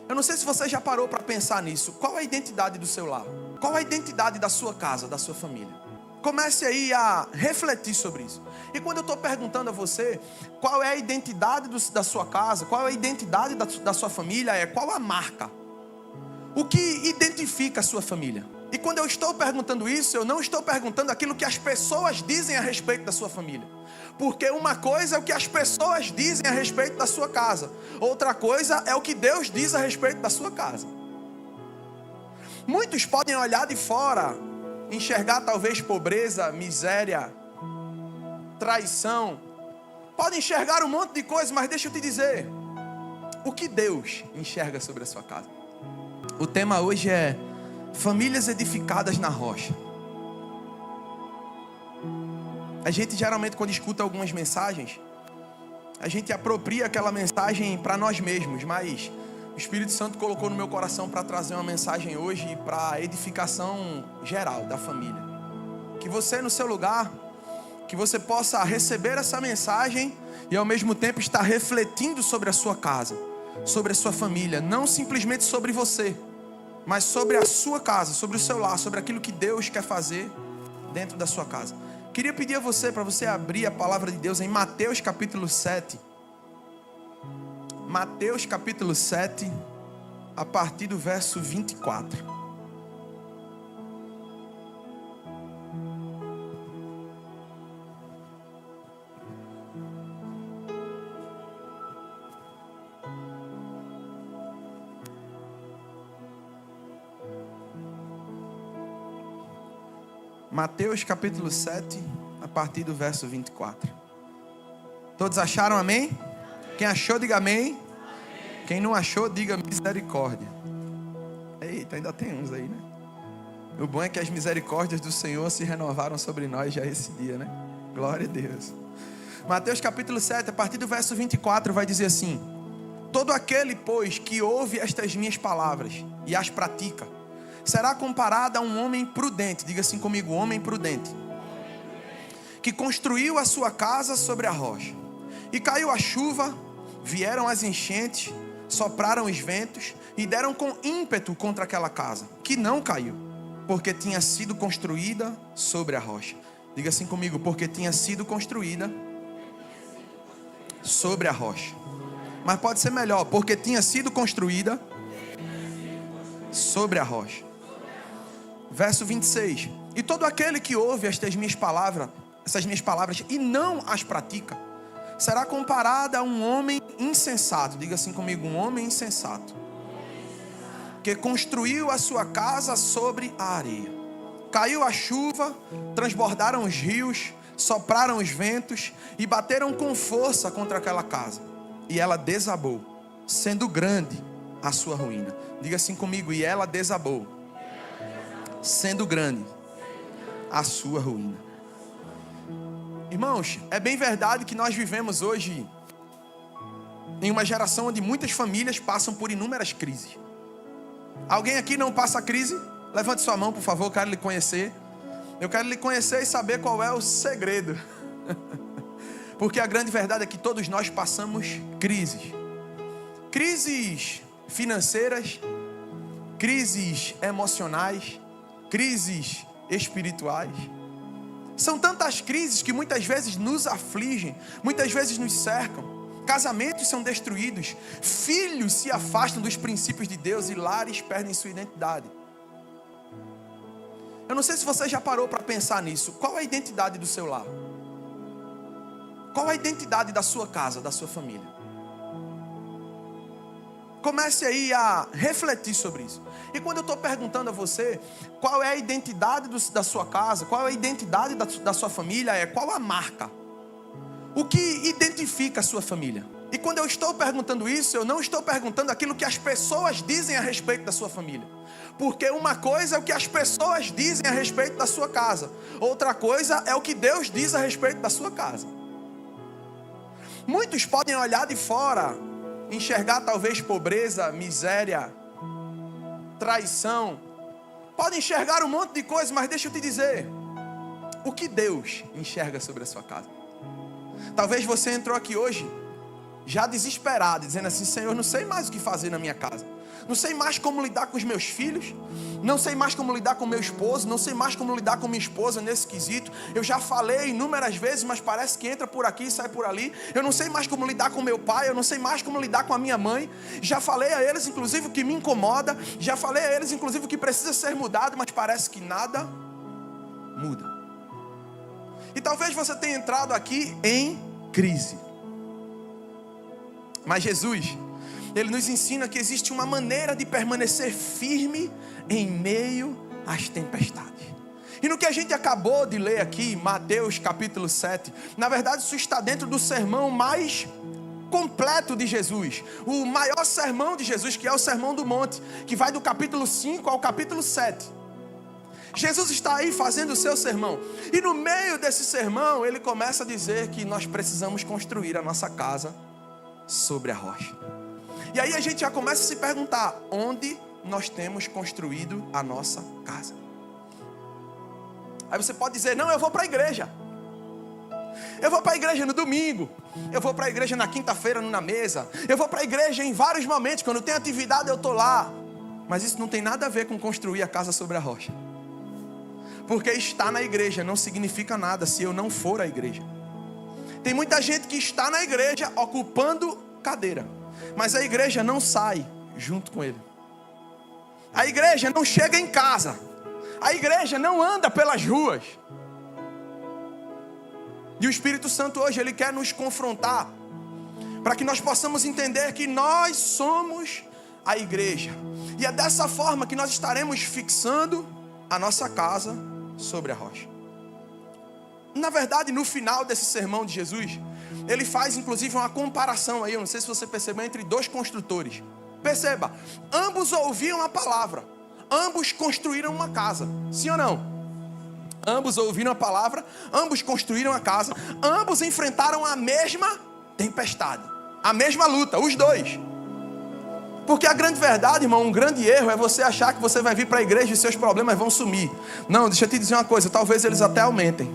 Eu não sei se você já parou para pensar nisso. Qual é a identidade do seu lar? Qual é a identidade da sua casa, da sua família? Comece aí a refletir sobre isso. E quando eu estou perguntando a você qual é a identidade da sua casa, qual é a identidade da sua família, qual a marca? O que identifica a sua família? E quando eu estou perguntando isso, eu não estou perguntando aquilo que as pessoas dizem a respeito da sua família. Porque uma coisa é o que as pessoas dizem a respeito da sua casa. Outra coisa é o que Deus diz a respeito da sua casa. Muitos podem olhar de fora, enxergar talvez pobreza, miséria, traição. Podem enxergar um monte de coisas, mas deixa eu te dizer. O que Deus enxerga sobre a sua casa? O tema hoje é famílias edificadas na rocha. A gente geralmente, quando escuta algumas mensagens, a gente apropria aquela mensagem para nós mesmos, mas o Espírito Santo colocou no meu coração para trazer uma mensagem hoje para a edificação geral da família. Que você no seu lugar, que você possa receber essa mensagem e ao mesmo tempo estar refletindo sobre a sua casa, sobre a sua família, não simplesmente sobre você, mas sobre a sua casa, sobre o seu lar, sobre aquilo que Deus quer fazer dentro da sua casa. Queria pedir a você, para você abrir a palavra de Deus em Mateus capítulo 7. Mateus capítulo 7, a partir do verso 24. Mateus capítulo 7, a partir do verso 24. Todos acharam amém? Quem achou, diga amém. Quem não achou, diga misericórdia. Eita, ainda tem uns aí, né? O bom é que as misericórdias do Senhor se renovaram sobre nós já esse dia, né? Glória a Deus. Mateus capítulo 7, a partir do verso 24, vai dizer assim: todo aquele, pois, que ouve estas minhas palavras e as pratica, será comparado a um homem prudente. Diga assim comigo, homem prudente, que construiu a sua casa sobre a rocha. E caiu a chuva, vieram as enchentes, sopraram os ventos e deram com ímpeto contra aquela casa, que não caiu, porque tinha sido construída sobre a rocha. Diga assim comigo, porque tinha sido construída sobre a rocha. Mas pode ser melhor, porque tinha sido construída sobre a rocha. Verso 26. E todo aquele que ouve essas minhas palavras e não as pratica, será comparado a um homem insensato. Diga assim comigo, um homem insensato, que construiu a sua casa sobre a areia. Caiu a chuva, transbordaram os rios, sopraram os ventos e bateram com força contra aquela casa, e ela desabou, sendo grande a sua ruína. Diga assim comigo, e ela desabou, sendo grande a sua ruína. Irmãos, é bem verdade que nós vivemos hoje em uma geração onde muitas famílias passam por inúmeras crises. Alguém aqui não passa crise? Levante sua mão, por favor, eu quero lhe conhecer. Eu quero lhe conhecer e saber qual é o segredo. Porque a grande verdade é que todos nós passamos crises. Crises financeiras, crises emocionais, crises espirituais. São tantas crises que muitas vezes nos afligem, muitas vezes nos cercam. Casamentos são destruídos, filhos se afastam dos princípios de Deus e lares perdem sua identidade. Eu não sei se você já parou para pensar nisso. Qual é a identidade do seu lar? Qual é a identidade da sua casa, da sua família? Comece aí a refletir sobre isso. E quando eu estou perguntando a você qual é a identidade da sua casa, qual é a identidade da sua família, qual a marca? O que identifica a sua família? E quando eu estou perguntando isso, eu não estou perguntando aquilo que as pessoas dizem a respeito da sua família. Porque uma coisa é o que as pessoas dizem a respeito da sua casa. Outra coisa é o que Deus diz a respeito da sua casa. Muitos podem olhar de fora, enxergar talvez pobreza, miséria, traição. Podem enxergar um monte de coisas, mas deixa eu te dizer. O que Deus enxerga sobre a sua casa? Talvez você entrou aqui hoje já desesperado, dizendo assim: Senhor, não sei mais o que fazer na minha casa. Não sei mais como lidar com os meus filhos. Não sei mais como lidar com meu esposo. Não sei mais como lidar com minha esposa nesse quesito. Eu já falei inúmeras vezes, mas parece que entra por aqui e sai por ali. Eu não sei mais como lidar com meu pai. Eu não sei mais como lidar com a minha mãe. Já falei a eles, inclusive, o que me incomoda. Já falei a eles, inclusive, o que precisa ser mudado. Mas parece que nada muda. E talvez você tenha entrado aqui em crise. Mas Jesus, Ele nos ensina que existe uma maneira de permanecer firme em meio às tempestades. E no que a gente acabou de ler aqui, Mateus capítulo 7, na verdade isso está dentro do sermão mais completo de Jesus. O maior sermão de Jesus, que é o Sermão do Monte, que vai do capítulo 5 ao capítulo 7. Jesus está aí fazendo o seu sermão. E no meio desse sermão, Ele começa a dizer que nós precisamos construir a nossa casa sobre a rocha. E aí a gente já começa a se perguntar: onde nós temos construído a nossa casa? Aí você pode dizer: não, eu vou para a igreja. Eu vou para a igreja no domingo. Eu vou para a igreja na quinta-feira na mesa. Eu vou para a igreja em vários momentos. Quando tem atividade eu estou lá. Mas isso não tem nada a ver com construir a casa sobre a rocha. Porque estar na igreja não significa nada se eu não for à igreja. Tem muita gente que está na igreja ocupando cadeira, mas a igreja não sai junto com ele. A igreja não chega em casa. A igreja não anda pelas ruas. E o Espírito Santo hoje, Ele quer nos confrontar, para que nós possamos entender que nós somos a igreja. E é dessa forma que nós estaremos fixando a nossa casa sobre a rocha. Na verdade, no final desse sermão de Jesus, Ele faz inclusive uma comparação aí, eu não sei se você percebeu, entre dois construtores. Perceba, ambos ouviam a palavra, ambos construíram uma casa, sim ou não? Ambos ouviram a palavra, ambos construíram a casa, ambos enfrentaram a mesma tempestade, a mesma luta, os dois. Porque a grande verdade, irmão, um grande erro é você achar que você vai vir para a igreja e seus problemas vão sumir. Não, deixa eu te dizer uma coisa, talvez eles até aumentem.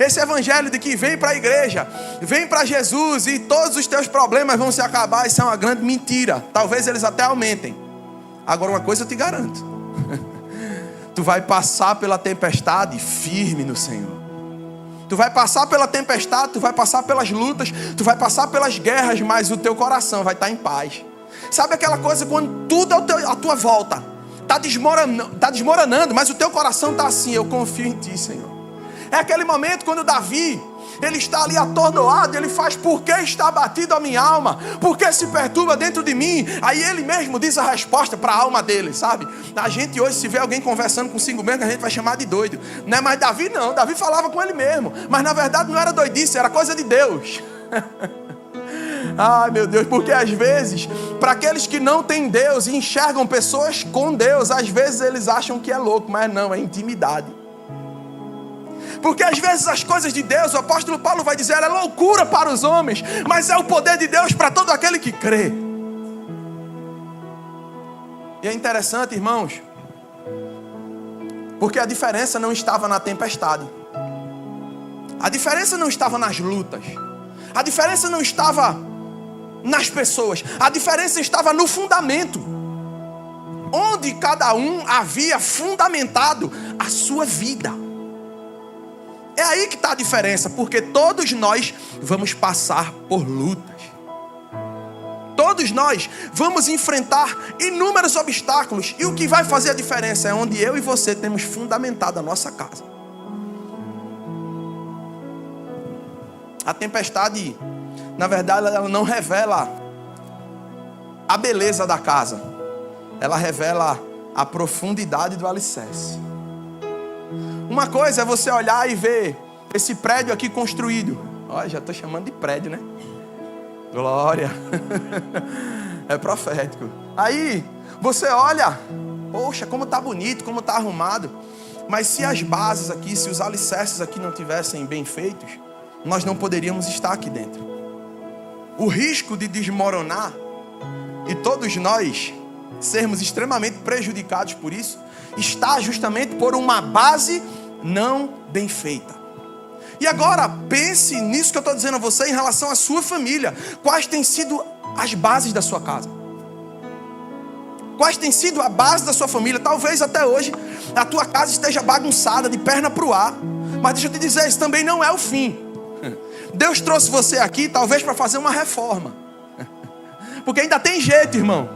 Esse evangelho de que vem para a igreja, vem para Jesus e todos os teus problemas vão se acabar, isso é uma grande mentira. Talvez eles até aumentem. Agora uma coisa eu te garanto: tu vai passar pela tempestade firme no Senhor. Tu vai passar pela tempestade, tu vai passar pelas lutas, tu vai passar pelas guerras, mas o teu coração vai estar em paz. Sabe aquela coisa quando tudo à tua volta está desmoronando, mas o teu coração está assim: eu confio em Ti, Senhor. É aquele momento quando Davi, ele está ali atordoado, ele faz: por que está abatido a minha alma? Por que se perturba dentro de mim? Aí ele mesmo diz a resposta para a alma dele, sabe? A gente hoje, se vê alguém conversando consigo mesmo, a gente vai chamar de doido, né? Mas Davi não, Davi falava com ele mesmo. Mas na verdade não era doidice, era coisa de Deus. Ai meu Deus, porque às vezes, para aqueles que não têm Deus e enxergam pessoas com Deus, às vezes eles acham que é louco, mas não, é intimidade. Porque às vezes as coisas de Deus, o apóstolo Paulo vai dizer, é loucura para os homens, mas é o poder de Deus para todo aquele que crê. E é interessante, irmãos, porque a diferença não estava na tempestade, a diferença não estava nas lutas, a diferença não estava nas pessoas, a diferença estava no fundamento, onde cada um havia fundamentado a sua vida. É aí que está a diferença, porque todos nós vamos passar por lutas. Todos nós vamos enfrentar inúmeros obstáculos. E o que vai fazer a diferença é onde eu e você temos fundamentado a nossa casa. A tempestade, na verdade, ela não revela a beleza da casa. Ela revela a profundidade do alicerce. Uma coisa é você olhar e ver esse prédio aqui construído. Olha, já estou chamando de prédio, né? Glória. É profético. Aí, você olha, poxa, como está bonito, como está arrumado. Mas se as bases aqui, se os alicerces aqui não tivessem bem feitos, nós não poderíamos estar aqui dentro. O risco de desmoronar e todos nós sermos extremamente prejudicados por isso, está justamente por uma base não bem feita. E agora pense nisso que eu estou dizendo a você em relação à sua família. Quais têm sido as bases da sua casa? Quais têm sido a base da sua família? Talvez até hoje a tua casa esteja bagunçada, de perna para o ar. Mas deixa eu te dizer, isso também não é o fim. Deus trouxe você aqui talvez para fazer uma reforma. Porque ainda tem jeito, irmão.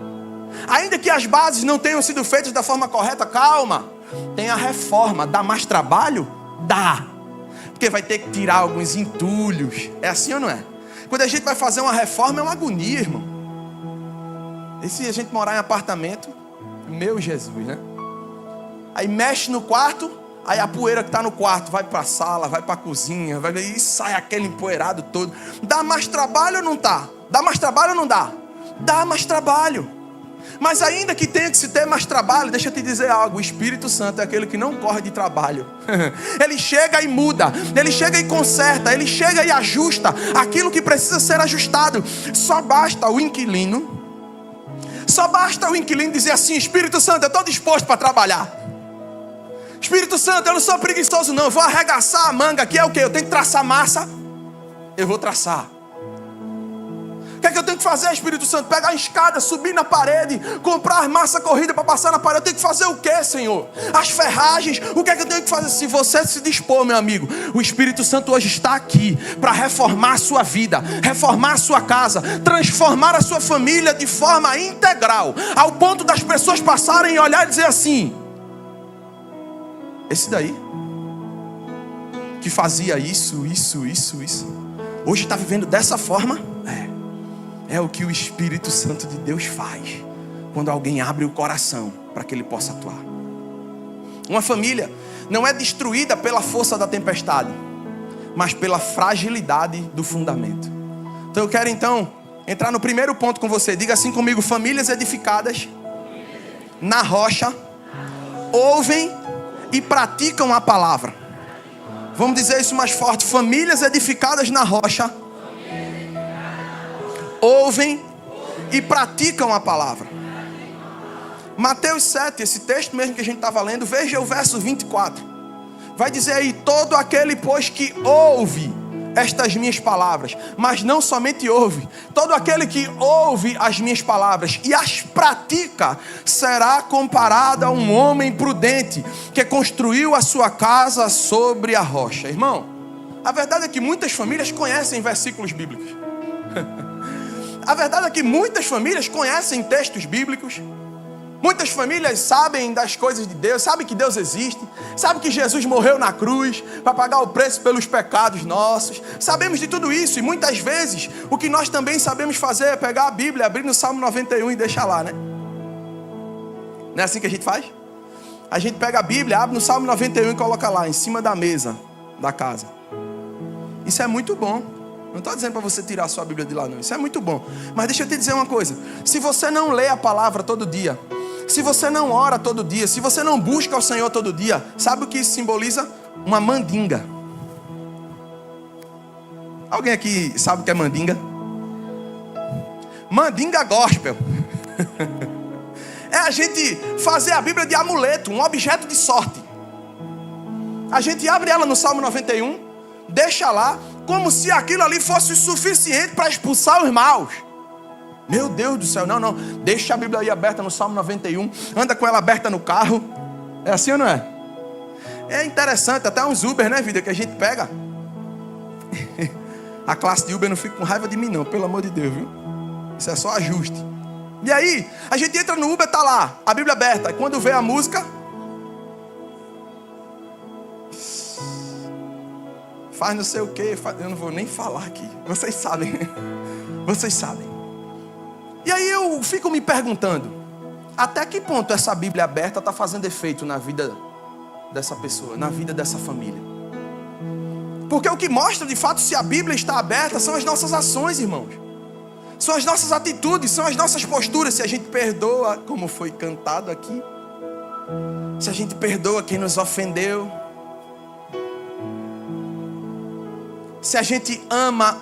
Ainda que as bases não tenham sido feitas da forma correta, calma. Tem a reforma. Dá mais trabalho? Dá. Porque vai ter que tirar alguns entulhos. É assim ou não é? Quando a gente vai fazer uma reforma é uma agonia, irmão. E se a gente morar em apartamento? Meu Jesus, né? Aí mexe no quarto, aí a poeira que está no quarto vai para a sala, vai para a cozinha, e sai aquele empoeirado todo. Dá mais trabalho ou não dá? Dá mais trabalho ou não dá? Dá mais trabalho. Mas ainda que tenha que se ter mais trabalho, deixa eu te dizer algo. O Espírito Santo é aquele que não corre de trabalho. Ele chega e muda. Ele chega e conserta. Ele chega e ajusta aquilo que precisa ser ajustado. Só basta o inquilino dizer assim: Espírito Santo, eu estou disposto para trabalhar. Espírito Santo, eu não sou preguiçoso não. Eu vou arregaçar a manga aqui. É o quê? Eu tenho que traçar massa. Eu vou traçar. O que é que eu tenho que fazer, Espírito Santo? Pegar a escada, subir na parede, comprar massa corrida para passar na parede. Eu tenho que fazer o quê, Senhor? As ferragens. O que é que eu tenho que fazer? Se você se dispor, meu amigo, o Espírito Santo hoje está aqui para reformar a sua vida, reformar a sua casa, transformar a sua família de forma integral, ao ponto das pessoas passarem e olhar e dizer assim: esse daí que fazia isso, hoje está vivendo dessa forma. É o que o Espírito Santo de Deus faz quando alguém abre o coração para que ele possa atuar. Uma família não é destruída pela força da tempestade, mas pela fragilidade do fundamento. Então eu quero entrar no primeiro ponto com você. Diga assim comigo: famílias edificadas na rocha ouvem e praticam a palavra. Vamos dizer isso mais forte: famílias edificadas na rocha ouvem e praticam a palavra. Mateus 7, esse texto mesmo que a gente estava lendo, veja o verso 24. Vai dizer aí: todo aquele, pois, que ouve estas minhas palavras, mas não somente ouve, todo aquele que ouve as minhas palavras e as pratica, será comparado a um homem prudente que construiu a sua casa sobre a rocha. Irmão, a verdade é que muitas famílias conhecem versículos bíblicos. A verdade é que muitas famílias conhecem textos bíblicos. Muitas famílias sabem das coisas de Deus, sabem que Deus existe, sabem que Jesus morreu na cruz para pagar o preço pelos pecados nossos. Sabemos de tudo isso, e muitas vezes o que nós também sabemos fazer é pegar a Bíblia, abrir no Salmo 91 e deixar lá, né? Não é assim que a gente faz? A gente pega a Bíblia, abre no Salmo 91 e coloca lá, em cima da mesa da casa. Isso é muito bom. Não estou dizendo para você tirar a sua Bíblia de lá, não. Isso é muito bom. Mas deixa eu te dizer uma coisa: se você não lê a palavra todo dia, se você não ora todo dia, se você não busca o Senhor todo dia, sabe o que isso simboliza? Uma mandinga. Alguém aqui sabe o que é mandinga? Mandinga gospel. É a gente fazer a Bíblia de amuleto, um objeto de sorte. A gente abre ela no Salmo 91, deixa lá, como se aquilo ali fosse o suficiente para expulsar os maus. Meu Deus do céu, não. Deixa a Bíblia aí aberta no Salmo 91. Anda com ela aberta no carro. É assim ou não é? É interessante, até uns Uber, né, vida, que a gente pega. A classe de Uber não fica com raiva de mim não, pelo amor de Deus, viu? Isso é só ajuste. E aí, a gente entra no Uber, tá lá, a Bíblia aberta. E quando vê a música, faz não sei o que, eu não vou nem falar aqui. Vocês sabem. Vocês sabem. E aí eu fico me perguntando: até que ponto essa Bíblia aberta está fazendo efeito na vida dessa pessoa, na vida dessa família? Porque o que mostra de fato se a Bíblia está aberta são as nossas ações, irmãos. São as nossas atitudes, são as nossas posturas. Se a gente perdoa, como foi cantado aqui, se a gente perdoa quem nos ofendeu, se a gente ama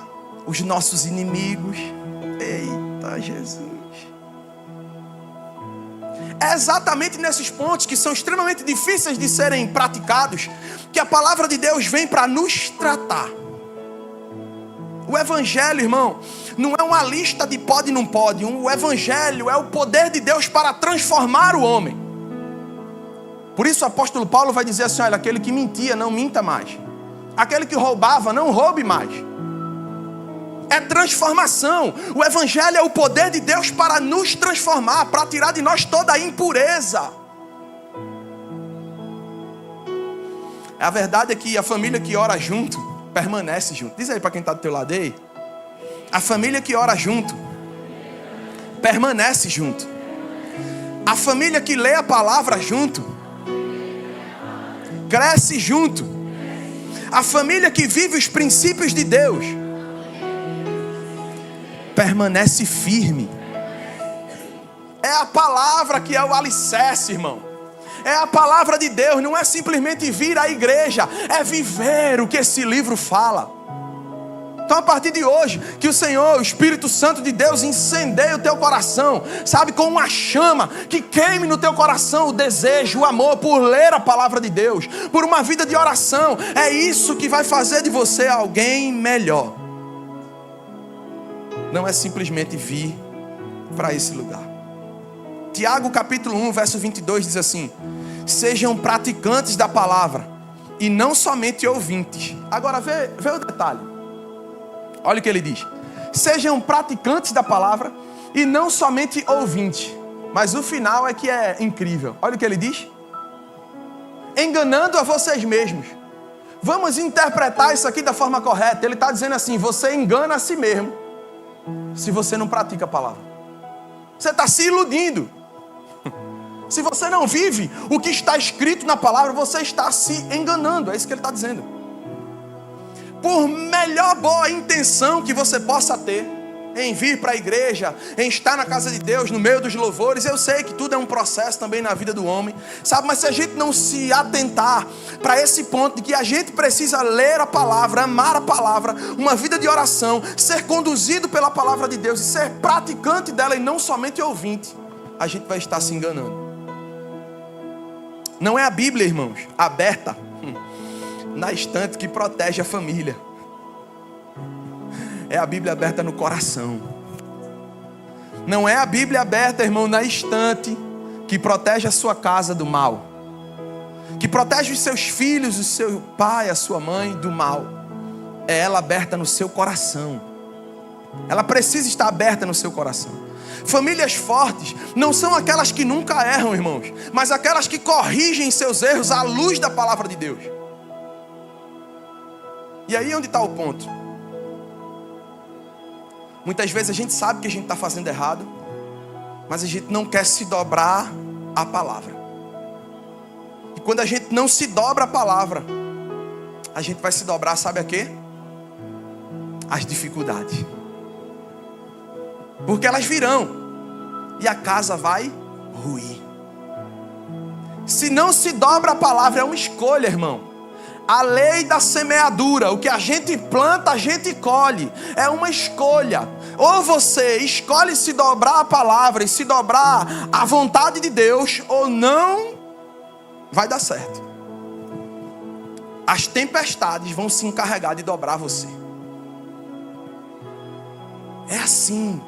os nossos inimigos. Eita Jesus. É exatamente nesses pontos que são extremamente difíceis de serem praticados que a palavra de Deus vem para nos tratar. O Evangelho, irmão, não é uma lista de pode e não pode. O evangelho é o poder de Deus para transformar o homem. Por isso o apóstolo Paulo vai dizer assim: olha, aquele que mentia, não minta mais. Aquele que roubava, não roube mais. É transformação. O evangelho é o poder de Deus para nos transformar, para tirar de nós toda a impureza. A verdade é que a família que ora junto, permanece junto. Diz aí para quem está do teu lado aí. A família que ora junto, permanece junto. A família que lê a palavra junto, cresce junto. A família que vive os princípios de Deus, permanece firme. É a palavra que é o alicerce, irmão. É a palavra de Deus, não é simplesmente vir à igreja, é viver o que esse livro fala. Então a partir de hoje, que o Senhor, o Espírito Santo de Deus, incendeie o teu coração, sabe, com uma chama, que queime no teu coração o desejo, o amor por ler a palavra de Deus, por uma vida de oração. É isso que vai fazer de você alguém melhor. Não é simplesmente vir para esse lugar. Tiago capítulo 1, verso 22 diz assim: sejam praticantes da palavra e não somente ouvintes. Agora vê o detalhe. Olha o que ele diz: sejam praticantes da palavra e não somente ouvintes. Mas o final é que é incrível. Olha o que ele diz: enganando a vocês mesmos. Vamos interpretar isso aqui da forma correta. Ele está dizendo assim: você engana a si mesmo se você não pratica a palavra. Você está se iludindo. Se você não vive o que está escrito na palavra, você está se enganando. É isso que ele está dizendo. Por melhor boa intenção que você possa ter em vir para a igreja, em estar na casa de Deus, no meio dos louvores, eu sei que tudo é um processo também na vida do homem, sabe? Mas se a gente não se atentar para esse ponto de que a gente precisa ler a palavra, amar a palavra, uma vida de oração, ser conduzido pela palavra de Deus e ser praticante dela e não somente ouvinte, a gente vai estar se enganando. Não é a Bíblia, irmãos, aberta na estante que protege a família. É a Bíblia aberta no coração. Não é a Bíblia aberta, irmão, na estante que protege a sua casa do mal, que protege os seus filhos, o seu pai, a sua mãe do mal. É ela aberta no seu coração. Ela precisa estar aberta no seu coração. Famílias fortes não são aquelas que nunca erram, irmãos, mas aquelas que corrigem seus erros à luz da palavra de Deus. E aí onde está o ponto? Muitas vezes a gente sabe que a gente está fazendo errado, mas a gente não quer se dobrar à palavra. E quando a gente não se dobra à palavra, a gente vai se dobrar, sabe a quê? As dificuldades. Porque elas virão e a casa vai ruir. Se não se dobra a palavra, é uma escolha, irmão. A lei da semeadura, o que a gente planta, a gente colhe. É uma escolha. Ou você escolhe se dobrar a palavra e se dobrar à vontade de Deus, ou não vai dar certo. As tempestades vão se encarregar de dobrar você. É assim.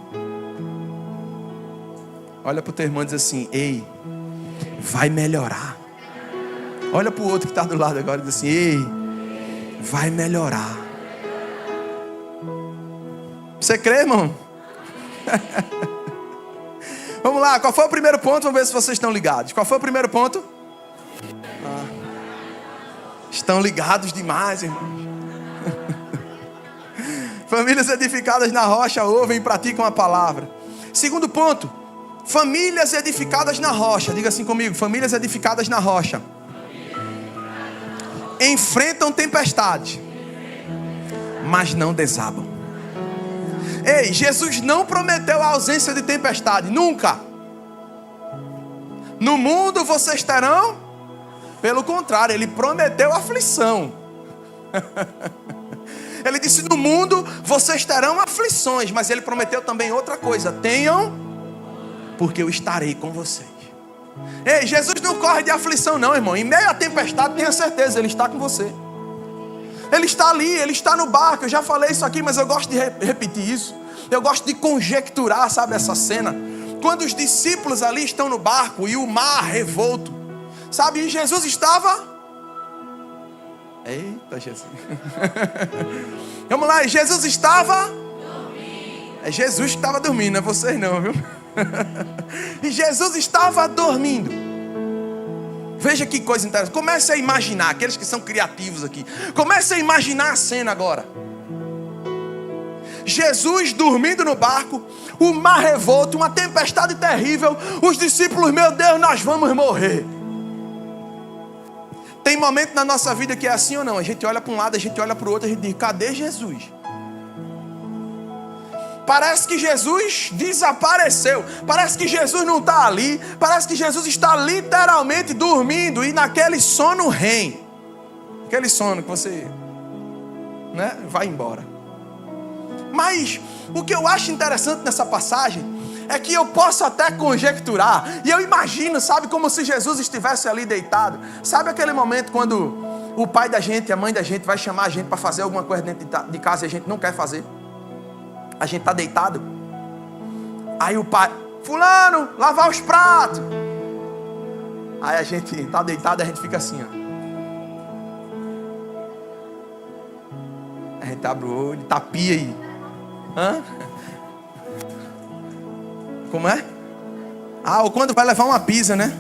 Olha para o teu irmão e diz assim: ei, vai melhorar. Olha para o outro que está do lado agora e diz assim: ei, vai melhorar. Você crê, irmão? Vamos lá, qual foi o primeiro ponto? Vamos ver se vocês estão ligados. Qual foi o primeiro ponto? Estão ligados demais, irmãos. Famílias edificadas na rocha ouvem e praticam a palavra. Segundo ponto, famílias edificadas na rocha. Diga assim comigo: famílias edificadas na rocha enfrentam tempestades, mas não desabam. Ei, Jesus não prometeu a ausência de tempestade, nunca. No mundo vocês terão, pelo contrário, Ele prometeu aflição. Ele disse: no mundo vocês terão aflições, mas Ele prometeu também outra coisa: tenham, porque eu estarei com vocês. Ei, Jesus não corre de aflição não, irmão. Em meio à tempestade, tenha certeza, Ele está com você. Ele está ali, ele está no barco. Eu já falei isso aqui, mas eu gosto de repetir isso. Eu gosto de conjecturar, sabe, essa cena. Quando os discípulos ali estão no barco e o mar revolto, sabe, e Jesus estava... Eita, Jesus. Vamos lá, Jesus estava... É Jesus que estava dormindo, não é vocês não, viu? E Jesus estava dormindo. Veja que coisa interessante. Comece a imaginar, aqueles que são criativos aqui. Comece a imaginar a cena agora. Jesus dormindo no barco, o mar revolto, uma tempestade terrível. Os discípulos, meu Deus, nós vamos morrer. Tem momento na nossa vida que é assim ou não? A gente olha para um lado, a gente olha para o outro, a gente diz, cadê Jesus? Parece que Jesus desapareceu. Parece que Jesus não está ali. Parece que Jesus está literalmente dormindo. E naquele sono REM. Aquele sono que você, né, vai embora. Mas o que eu acho interessante nessa passagem é que eu posso até conjecturar. E eu imagino, sabe, como se Jesus estivesse ali deitado. Sabe aquele momento quando o pai da gente, a mãe da gente vai chamar a gente para fazer alguma coisa dentro de casa e a gente não quer fazer? A gente está deitado. Aí o pai, fulano, lavar os pratos. Aí a gente está deitado e a gente fica assim, ó. A gente abre o olho, tapia aí. Hã? Como é? Ah, ou quando vai levar uma pizza, né?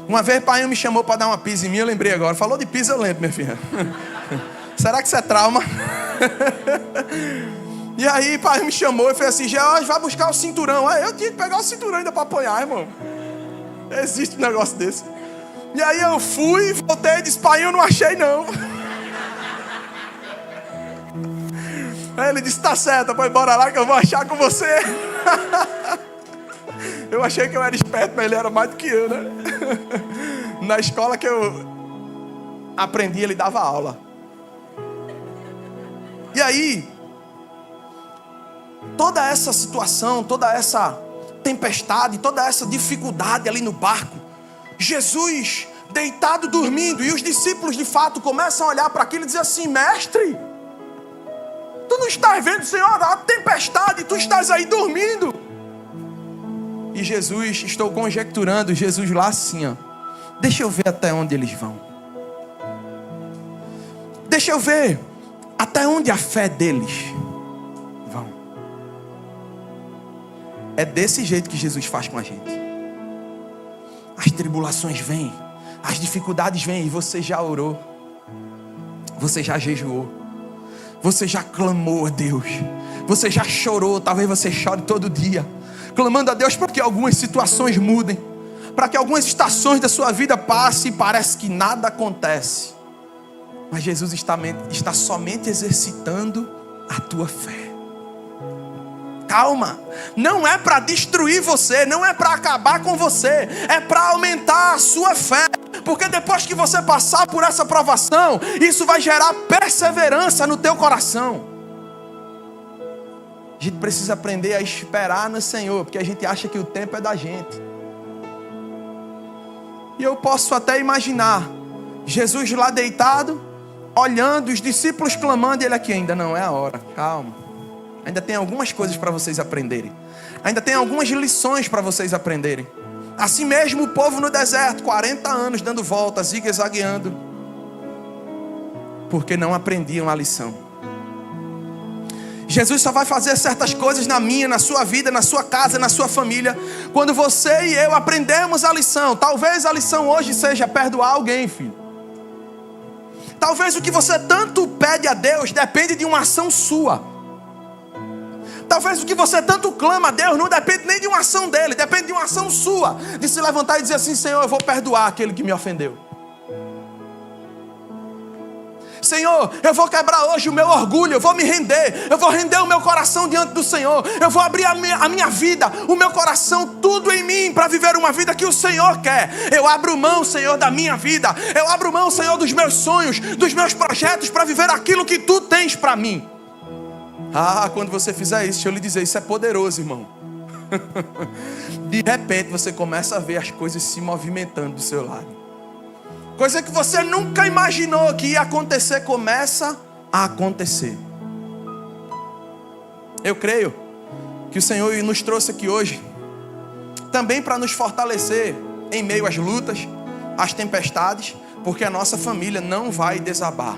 Uma vez o pai me chamou para dar uma pizza em mim, eu lembrei agora. Falou de pizza, eu lembro, minha filha. Será que isso é trauma? E aí, pai me chamou e fez assim, George, vai buscar o cinturão. Aí eu tinha que pegar o cinturão ainda para apoiar, irmão. Existe um negócio desse. E aí eu fui, voltei e disse, pai, eu não achei não. Aí ele disse, tá certo, pô, bora lá que eu vou achar com você. Eu achei que eu era esperto, mas ele era mais do que eu, né? Na escola que eu aprendi, ele dava aula. E aí, toda essa situação, toda essa tempestade, toda essa dificuldade ali no barco, Jesus deitado dormindo, e os discípulos de fato começam a olhar para aquilo e dizer assim, mestre, tu não estás vendo, Senhor, a tempestade, tu estás aí dormindo. E Jesus, estou conjecturando, Jesus lá assim, ó, deixa eu ver até onde eles vão. Deixa eu ver até onde a fé deles vão. É desse jeito que Jesus faz com a gente. As tribulações vêm, as dificuldades vêm, e você já orou, você já jejuou, você já clamou a Deus, você já chorou, talvez você chore todo dia, clamando a Deus para que algumas situações mudem, para que algumas estações da sua vida passem e parece que nada acontece. Mas Jesus está somente exercitando a tua fé. Calma, não é para destruir você, não é para acabar com você, é para aumentar a sua fé. Porque depois que você passar por essa provação, isso vai gerar perseverança no teu coração. A gente precisa aprender a esperar no Senhor, porque a gente acha que o tempo é da gente. E eu posso até imaginar Jesus lá deitado, olhando, os discípulos clamando, e ele aqui, ainda não é a hora, calma. Ainda tem algumas coisas para vocês aprenderem. Ainda tem algumas lições para vocês aprenderem. Assim mesmo o povo no deserto, 40 anos dando voltas, zigue-zagueando, porque não aprendiam a lição. Jesus só vai fazer certas coisas na minha, na sua vida, na sua casa, na sua família, quando você e eu aprendemos a lição. Talvez a lição hoje seja perdoar alguém, filho. Talvez o que você tanto pede a Deus depende de uma ação sua. Talvez o que você tanto clama a Deus não depende nem de uma ação dele, depende de uma ação sua, de se levantar e dizer assim, Senhor, eu vou perdoar aquele que me ofendeu. Senhor, eu vou quebrar hoje o meu orgulho, eu vou me render, eu vou render o meu coração diante do Senhor, eu vou abrir a minha vida, o meu coração, tudo em mim, para viver uma vida que o Senhor quer. Eu abro mão, Senhor, da minha vida, eu abro mão, Senhor, dos meus sonhos, dos meus projetos, para viver aquilo que Tu tens para mim. Ah, quando você fizer isso, deixa eu lhe dizer, isso é poderoso, irmão. De repente você começa a ver as coisas se movimentando do seu lado. Coisa que você nunca imaginou que ia acontecer, começa a acontecer. Eu creio que o Senhor nos trouxe aqui hoje também para nos fortalecer em meio às lutas, às tempestades, porque a nossa família não vai desabar.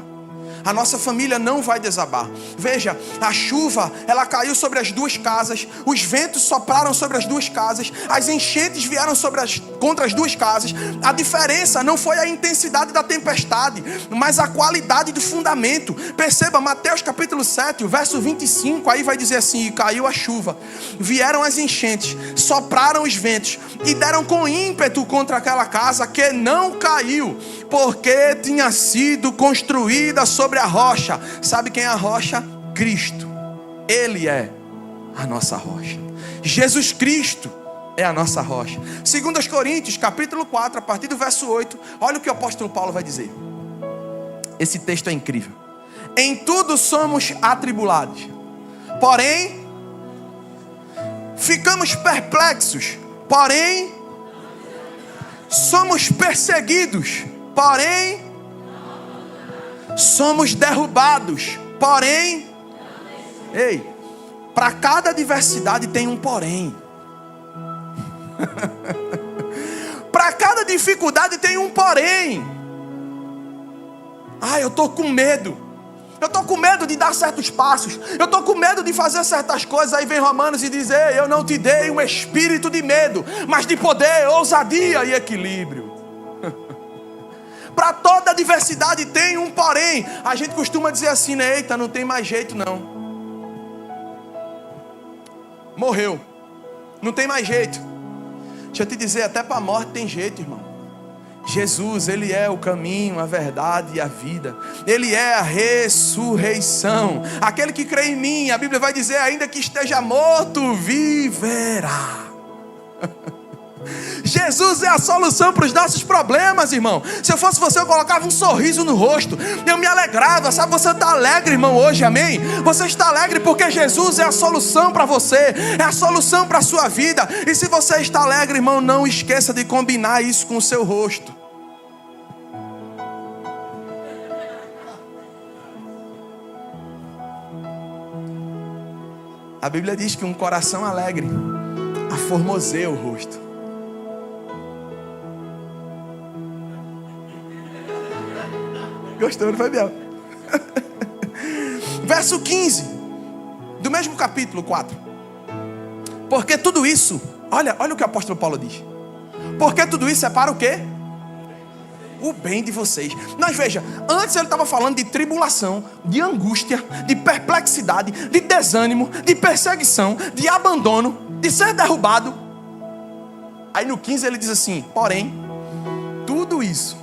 A nossa família não vai desabar. Veja, a chuva, ela caiu sobre as duas casas, os ventos sopraram sobre as duas casas, as enchentes vieram contra as duas casas. A diferença não foi a intensidade da tempestade, mas a qualidade do fundamento. Perceba, Mateus capítulo 7, o verso 25, aí vai dizer assim: e caiu a chuva, vieram as enchentes, sopraram os ventos e deram com ímpeto contra aquela casa, que não caiu, porque tinha sido construída sobre a rocha. Sabe quem é a rocha? Cristo. Ele é a nossa rocha. Jesus Cristo é a nossa rocha. 2 Coríntios capítulo 4, a partir do verso 8, olha o que o apóstolo Paulo vai dizer. Esse texto é incrível. Em tudo somos atribulados, porém ficamos perplexos, porém somos perseguidos, porém somos derrubados, porém, ei, para cada adversidade tem um porém. Para cada dificuldade tem um porém. Eu estou com medo. Eu estou com medo de dar certos passos. Eu estou com medo de fazer certas coisas. Aí vem Romanos e diz: ei, eu não te dei um espírito de medo, mas de poder, ousadia e equilíbrio. Para toda adversidade tem um porém. A gente costuma dizer assim, né? Eita, não tem mais jeito não. Morreu. Não tem mais jeito. Deixa eu te dizer, até para a morte tem jeito, irmão. Jesus, Ele é o caminho, a verdade e a vida. Ele é a ressurreição. Aquele que crê em mim, a Bíblia vai dizer, ainda que esteja morto, viverá. Jesus é a solução para os nossos problemas, irmão. Se eu fosse você, eu colocava um sorriso no rosto, eu me alegrava, sabe? Você está alegre, irmão, hoje, amém? Você está alegre porque Jesus é a solução para você, é a solução para a sua vida. E se você está alegre, irmão, não esqueça de combinar isso com o seu rosto. A Bíblia diz que um coração alegre aformoseia o rosto. Gostou, não foi, Biel? Verso 15 do mesmo capítulo 4. Porque tudo isso, olha o que o apóstolo Paulo diz. Porque tudo isso é para o quê? O bem de vocês. Mas veja, antes ele estava falando de tribulação, de angústia, de perplexidade, de desânimo, de perseguição, de abandono, de ser derrubado. Aí no 15 ele diz assim: porém, tudo isso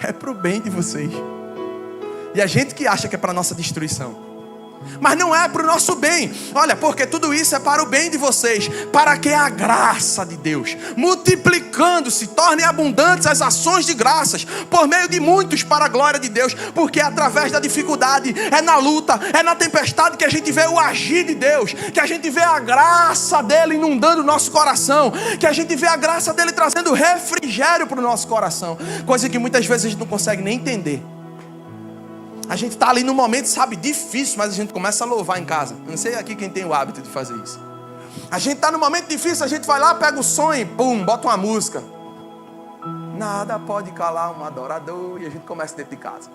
é para o bem de vocês. E a gente que acha que é para a nossa destruição, mas não é para o nosso bem. Olha, porque tudo isso é para o bem de vocês, para que a graça de Deus, multiplicando-se, torne abundantes as ações de graças, por meio de muitos, para a glória de Deus. Porque é através da dificuldade, é na luta, é na tempestade que a gente vê o agir de Deus, que a gente vê a graça dele inundando o nosso coração, que a gente vê a graça dele trazendo refrigério para o nosso coração. Coisa que muitas vezes a gente não consegue nem entender. A gente está ali no momento, sabe, difícil, mas a gente começa a louvar em casa. Eu não sei aqui quem tem o hábito de fazer isso. A gente está no momento difícil, a gente vai lá, pega o som e pum, bota uma música. Nada pode calar um adorador. E a gente começa dentro de casa.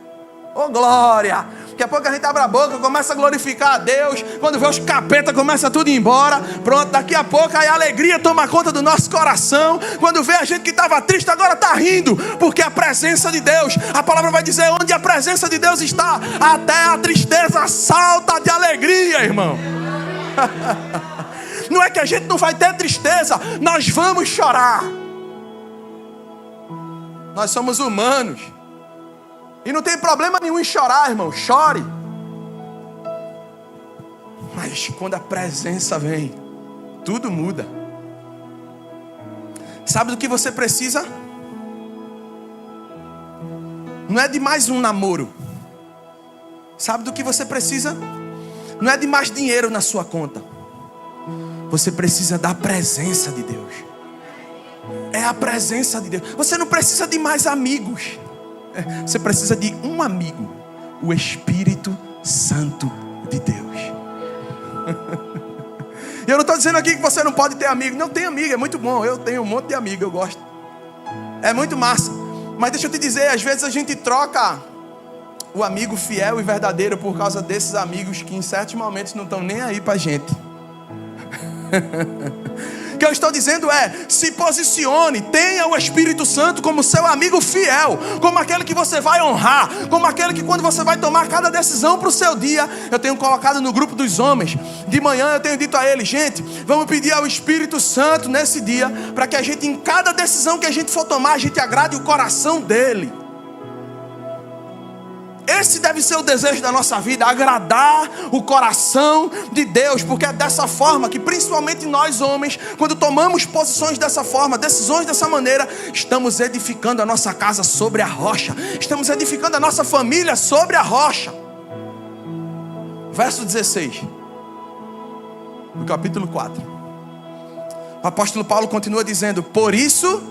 Ô glória! Daqui a pouco a gente abre a boca, começa a glorificar a Deus. Quando vê os capeta, começa tudo a ir embora. Pronto, daqui a pouco aí a alegria toma conta do nosso coração. Quando vê a gente que estava triste, agora está rindo. Porque a presença de Deus, a palavra vai dizer, onde a presença de Deus está, até a tristeza salta de alegria, irmão. Não é que a gente não vai ter tristeza, nós vamos chorar. Nós somos humanos. E não tem problema nenhum em chorar, irmão. Chore. Mas quando a presença vem, tudo muda. Sabe do que você precisa? Não é de mais um namoro. Sabe do que você precisa? Não é de mais dinheiro na sua conta. Você precisa da presença de Deus. É a presença de Deus. Você não precisa de mais amigos. Você precisa de um amigo. O Espírito Santo de Deus. E eu não estou dizendo aqui que você não pode ter amigo. Não, tem amigo, é muito bom. Eu tenho um monte de amigo, eu gosto. É muito massa. Mas deixa eu te dizer, às vezes a gente troca o amigo fiel e verdadeiro por causa desses amigos que em certos momentos não estão nem aí pra gente. O que eu estou dizendo é: se posicione, tenha o Espírito Santo como seu amigo fiel, como aquele que você vai honrar, como aquele que quando você vai tomar cada decisão para o seu dia. Eu tenho colocado no grupo dos homens, de manhã eu tenho dito a eles: gente, vamos pedir ao Espírito Santo nesse dia, para que a gente, em cada decisão que a gente for tomar, a gente agrade o coração dele. Esse deve ser o desejo da nossa vida, agradar o coração de Deus, porque é dessa forma que principalmente nós homens, quando tomamos posições dessa forma, decisões dessa maneira, estamos edificando a nossa casa sobre a rocha, estamos edificando a nossa família sobre a rocha. Verso 16 do capítulo 4, o apóstolo Paulo continua dizendo: por isso...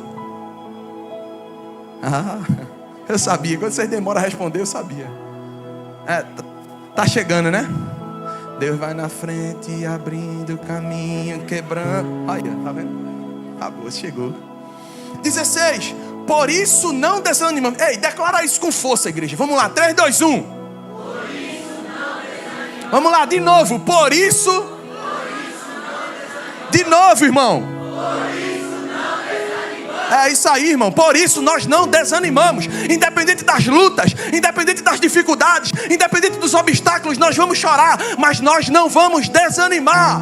eu sabia, quando vocês demoram a responder, eu sabia. Tá chegando, né? Deus vai na frente, abrindo o caminho, quebrando. Olha, tá vendo? Acabou, chegou. 16. Por isso não desanimamos. Ei, declara isso com força, igreja. Vamos lá, 3, 2, 1. Por isso não desanimamos. Vamos lá, de novo. Por isso não desanimamos. De novo, irmão. Por isso. É isso aí, irmão. Por isso nós não desanimamos. Independente das lutas, independente das dificuldades, independente dos obstáculos, nós vamos chorar, mas nós não vamos desanimar.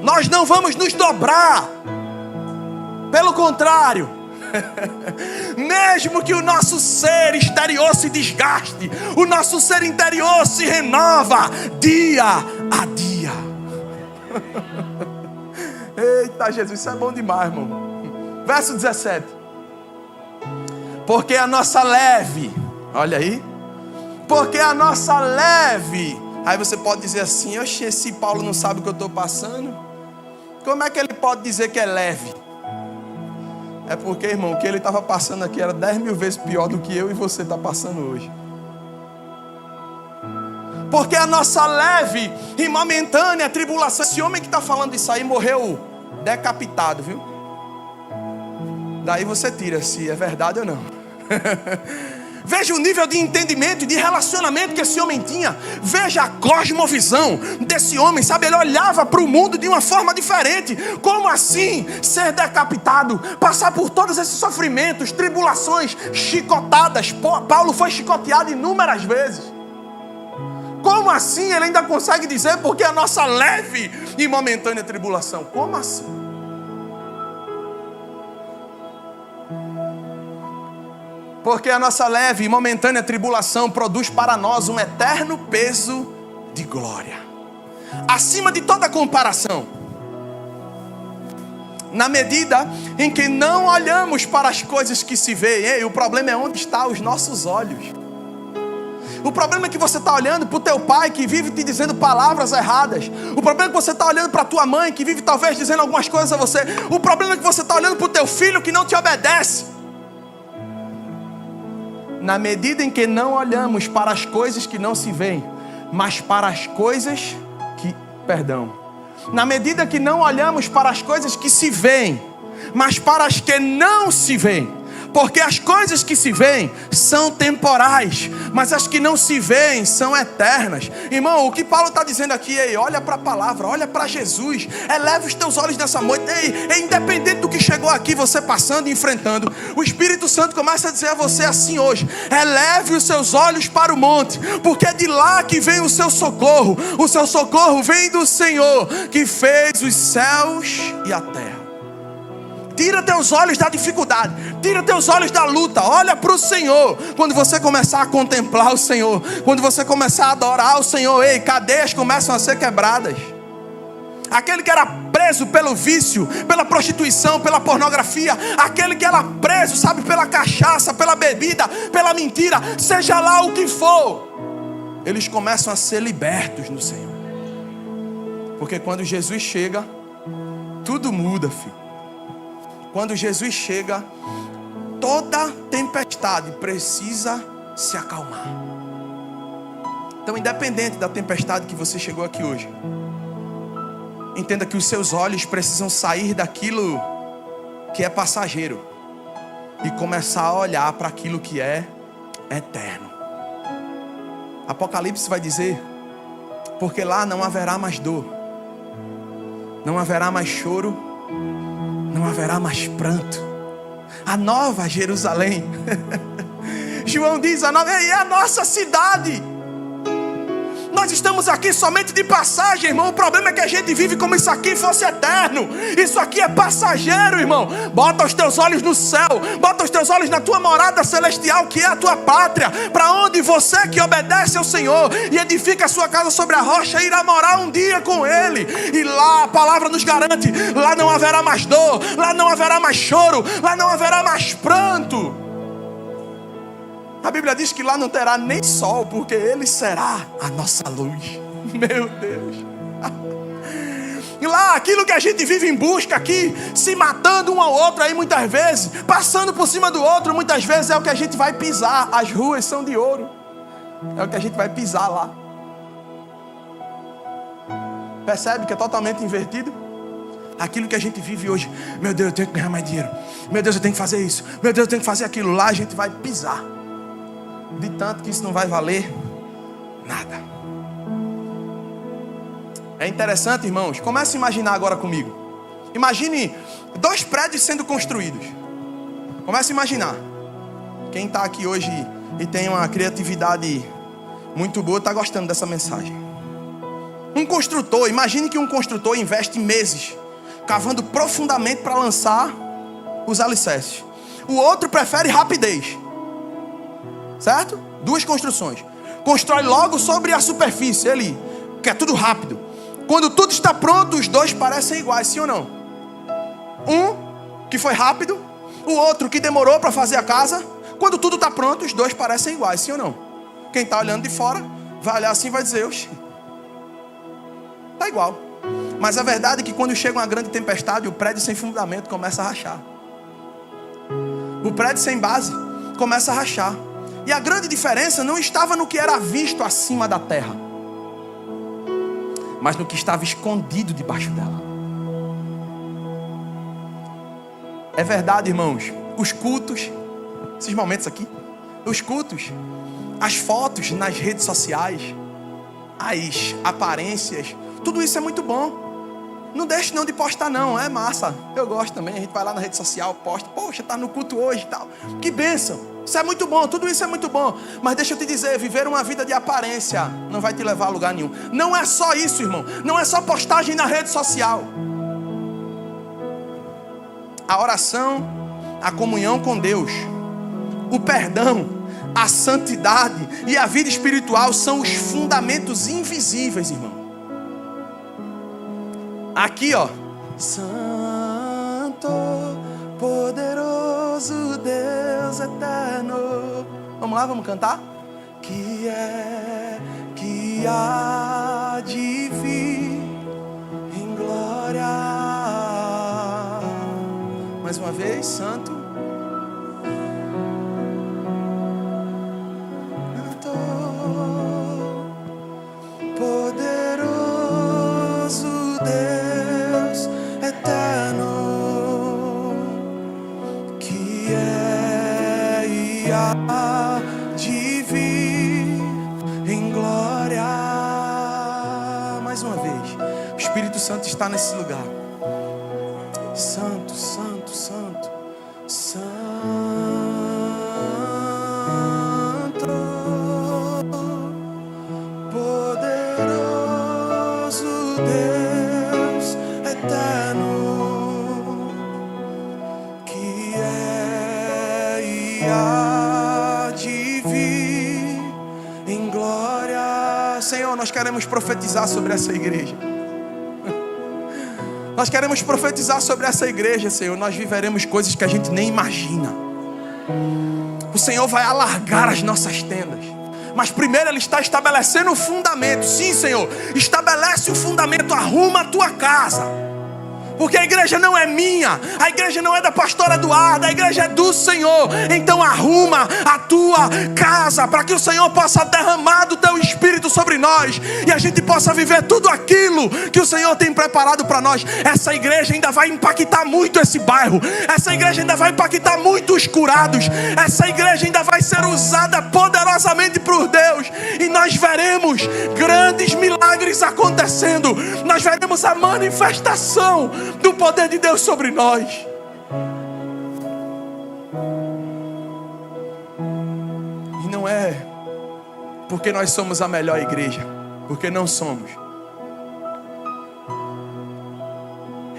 Nós não vamos nos dobrar. Pelo contrário, mesmo que o nosso ser exterior se desgaste, o nosso ser interior se renova dia a dia. Eita Jesus, isso é bom demais, irmão. Verso 17. Porque a nossa leve, olha aí, porque a nossa leve. Aí você pode dizer assim: oxe, esse Paulo não sabe o que eu estou passando. Como é que ele pode dizer que é leve? É porque, irmão, o que ele estava passando aqui era 10.000 vezes pior do que eu e você está passando hoje. Porque a nossa leve e momentânea tribulação. Esse homem que está falando isso aí morreu decapitado, viu? Daí você tira se é verdade ou não. Veja o nível de entendimento e de relacionamento que esse homem tinha. Veja a cosmovisão desse homem, sabe? Ele olhava para o mundo de uma forma diferente. Como assim ser decapitado? Passar por todos esses sofrimentos, tribulações, chicotadas. Paulo foi chicoteado inúmeras vezes. Como assim ele ainda consegue dizer porque a nossa leve e momentânea tribulação? Como assim? Porque a nossa leve e momentânea tribulação produz para nós um eterno peso de glória, acima de toda comparação, na medida em que não olhamos para as coisas que se veem. Ei, o problema é onde estão os nossos olhos. O problema é que você está olhando para o teu pai que vive te dizendo palavras erradas. O problema é que você está olhando para a tua mãe que vive talvez dizendo algumas coisas a você. O problema é que você está olhando para o teu filho que não te obedece. Na medida em que não olhamos para as coisas que não se veem, mas para as coisas que... Na medida que não olhamos para as coisas que se veem, mas para as que não se veem. Porque as coisas que se veem são temporais, mas as que não se veem são eternas. Irmão, o que Paulo está dizendo aqui? Ei, olha para a palavra, olha para Jesus. Eleva os teus olhos nessa noite. Ei, independente do que chegou aqui, você passando e enfrentando, o Espírito Santo começa a dizer a você assim hoje: eleve os seus olhos para o monte, porque é de lá que vem o seu socorro. O seu socorro vem do Senhor, que fez os céus e a terra. Tira teus olhos da dificuldade, tira teus olhos da luta, olha para o Senhor. Quando você começar a contemplar o Senhor, quando você começar a adorar o Senhor, ei, cadeias começam a ser quebradas. Aquele que era preso pelo vício, pela prostituição, pela pornografia, aquele que era preso, sabe, pela cachaça, pela bebida, pela mentira, seja lá o que for, eles começam a ser libertos no Senhor. Porque quando Jesus chega, tudo muda, filho. quando Jesus chega, toda tempestade precisa se acalmar. Então, independente da tempestade que você chegou aqui hoje, entenda que os seus olhos precisam sair daquilo que é passageiro e começar a olhar para aquilo que é eterno. Apocalipse vai dizer: porque lá não haverá mais dor, não haverá mais choro, não haverá mais pranto. A nova Jerusalém. João diz: é a nossa cidade. Nós estamos aqui somente de passagem, irmão. O problema é que a gente vive como se isso aqui fosse eterno. Isso aqui é passageiro, irmão. Bota os teus olhos no céu. Bota os teus olhos na tua morada celestial, que é a tua pátria, para onde você que obedece ao Senhor e edifica a sua casa sobre a rocha irá morar um dia com Ele. E lá a palavra nos garante: lá não haverá mais dor, lá não haverá mais choro, lá não haverá mais pranto. A Bíblia diz que lá não terá nem sol, porque Ele será a nossa luz. Meu Deus. E lá, aquilo que a gente vive em busca aqui, se matando um ao outro aí muitas vezes, passando por cima do outro muitas vezes, é o que a gente vai pisar. As ruas são de ouro. É o que a gente vai pisar lá. Percebe que é totalmente invertido? Aquilo que a gente vive hoje: meu Deus, eu tenho que ganhar mais dinheiro. Meu Deus, eu tenho que fazer isso. Meu Deus, eu tenho que fazer aquilo. Lá a gente vai pisar. De tanto que isso não vai valer nada. É interessante, irmãos. Comece a imaginar agora comigo. Imagine 2 prédios sendo construídos. Comece a imaginar. Quem está aqui hoje e tem uma criatividade muito boa está gostando dessa mensagem. Um construtor, imagine que um construtor investe meses cavando profundamente para lançar os alicerces. O outro prefere rapidez. Certo? 2 construções. Constrói logo sobre a superfície. Ele quer tudo rápido. Quando tudo está pronto, os 2 parecem iguais, sim ou não? Um que foi rápido, o outro que demorou para fazer a casa. Quando tudo está pronto, os 2 parecem iguais, sim ou não? Quem está olhando de fora vai olhar assim e vai dizer: oxe, está igual. Mas a verdade é que quando chega uma grande tempestade, o prédio sem fundamento começa a rachar. O prédio sem base começa a rachar. E a grande diferença não estava no que era visto acima da terra, mas no que estava escondido debaixo dela. É verdade, irmãos. Os cultos, esses momentos aqui, os cultos, as fotos nas redes sociais, as aparências, tudo isso é muito bom. Não deixe não de postar não, é massa. Eu gosto também, a gente vai lá na rede social, posta: poxa, tá no culto hoje e tal. Que bênção. Isso é muito bom, tudo isso é muito bom. Mas deixa eu te dizer, viver uma vida de aparência não vai te levar a lugar nenhum. Não é só isso, irmão. Não é só postagem na rede social. A oração, a comunhão com Deus, o perdão, a santidade e a vida espiritual são os fundamentos invisíveis, irmão. Aqui, ó: Santo, poderoso Deus eterno. Vamos lá, vamos cantar? Que há de vir em glória. Mais uma vez: Santo, poderoso Deus eterno, que é e há de vir em glória. Mais uma vez, o Espírito Santo está nesse lugar. Santo, santo, santo, santo, poderoso Deus eterno, que é e há de vir em glória. Senhor, nós queremos profetizar sobre essa igreja. Nós queremos profetizar sobre essa igreja, Senhor. Nós viveremos coisas que a gente nem imagina. O Senhor vai alargar as nossas tendas, mas primeiro Ele está estabelecendo o fundamento. Sim, Senhor, estabelece o fundamento. Arruma a tua casa. Porque a igreja não é minha, a igreja não é da pastora Eduarda, a igreja é do Senhor. Então arruma a tua casa, para que o Senhor possa derramar do teu Espírito sobre nós, e a gente possa viver tudo aquilo que o Senhor tem preparado para nós. Essa igreja ainda vai impactar muito esse bairro, essa igreja ainda vai impactar muito os curados, essa igreja ainda vai ser usada poderosamente por Deus, e nós veremos grandes milagres acontecendo, nós veremos a manifestação do poder de Deus sobre nós. E não é porque nós somos a melhor igreja, porque não somos.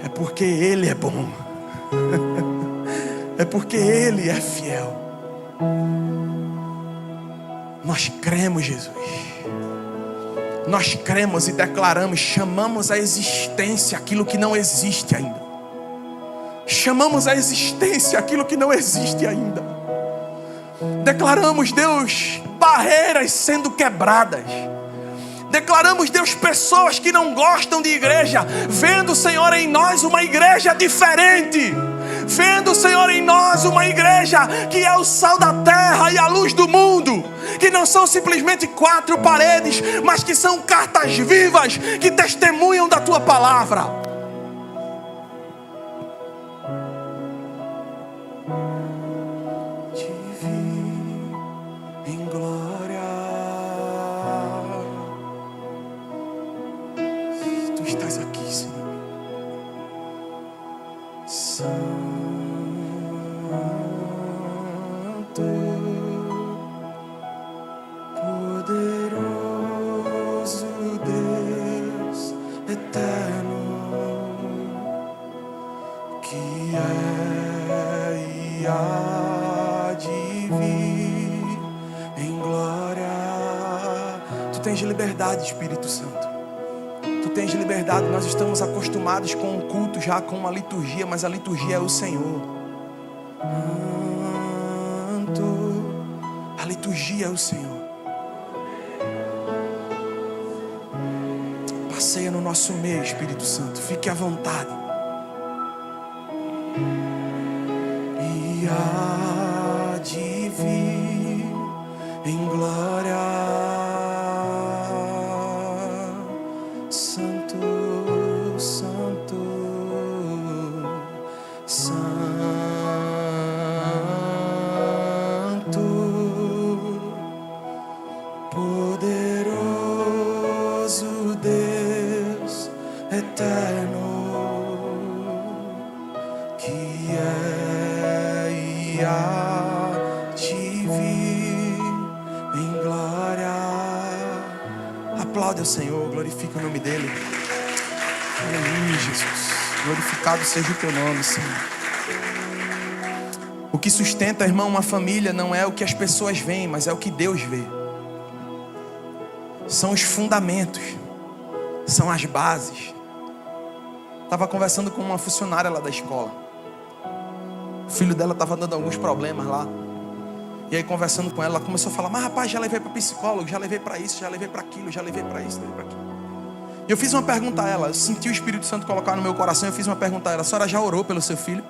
É porque Ele é bom. É porque Ele é fiel. Nós cremos, Jesus. Nós cremos e declaramos, chamamos à existência aquilo que não existe ainda. Chamamos à existência aquilo que não existe ainda. Declaramos, Deus, barreiras sendo quebradas. Declaramos, Deus, pessoas que não gostam de igreja, vendo, Senhor, em nós uma igreja diferente. Vendo, Senhor, em nós uma igreja que é o sal da terra e a luz do mundo, que não são simplesmente quatro paredes, mas que são cartas vivas que testemunham da Tua palavra. Te vi em glória, Tu estás aqui, Senhor. Poderoso Deus eterno, que é e há de vir em glória. Tu tens liberdade, Espírito Santo. Tu tens liberdade. Nós estamos acostumados com um culto, já com uma liturgia, mas a liturgia é o Senhor. A liturgia é o Senhor. Passeia no nosso meio, Espírito Santo. Fique à vontade. E há de vir em glória, Santo, Santo, Santo, poderoso Deus eterno, que é e há de vir em glória. Aplaude ao Senhor, glorifica o nome dEle. Aleluia, Jesus. Glorificado seja o Teu nome, Senhor. O que sustenta, irmão, uma família não é o que as pessoas veem, mas é o que Deus vê. São os fundamentos, são as bases. Estava conversando com uma funcionária lá da escola. O filho dela estava dando alguns problemas lá. E aí, conversando com ela, ela começou a falar: mas rapaz, já levei para psicólogo, já levei para isso, já levei para aquilo, já levei para isso, já levei para aquilo. E eu fiz uma pergunta a ela, eu senti o Espírito Santo colocar no meu coração. Eu fiz uma pergunta a ela: a senhora já orou pelo seu filho?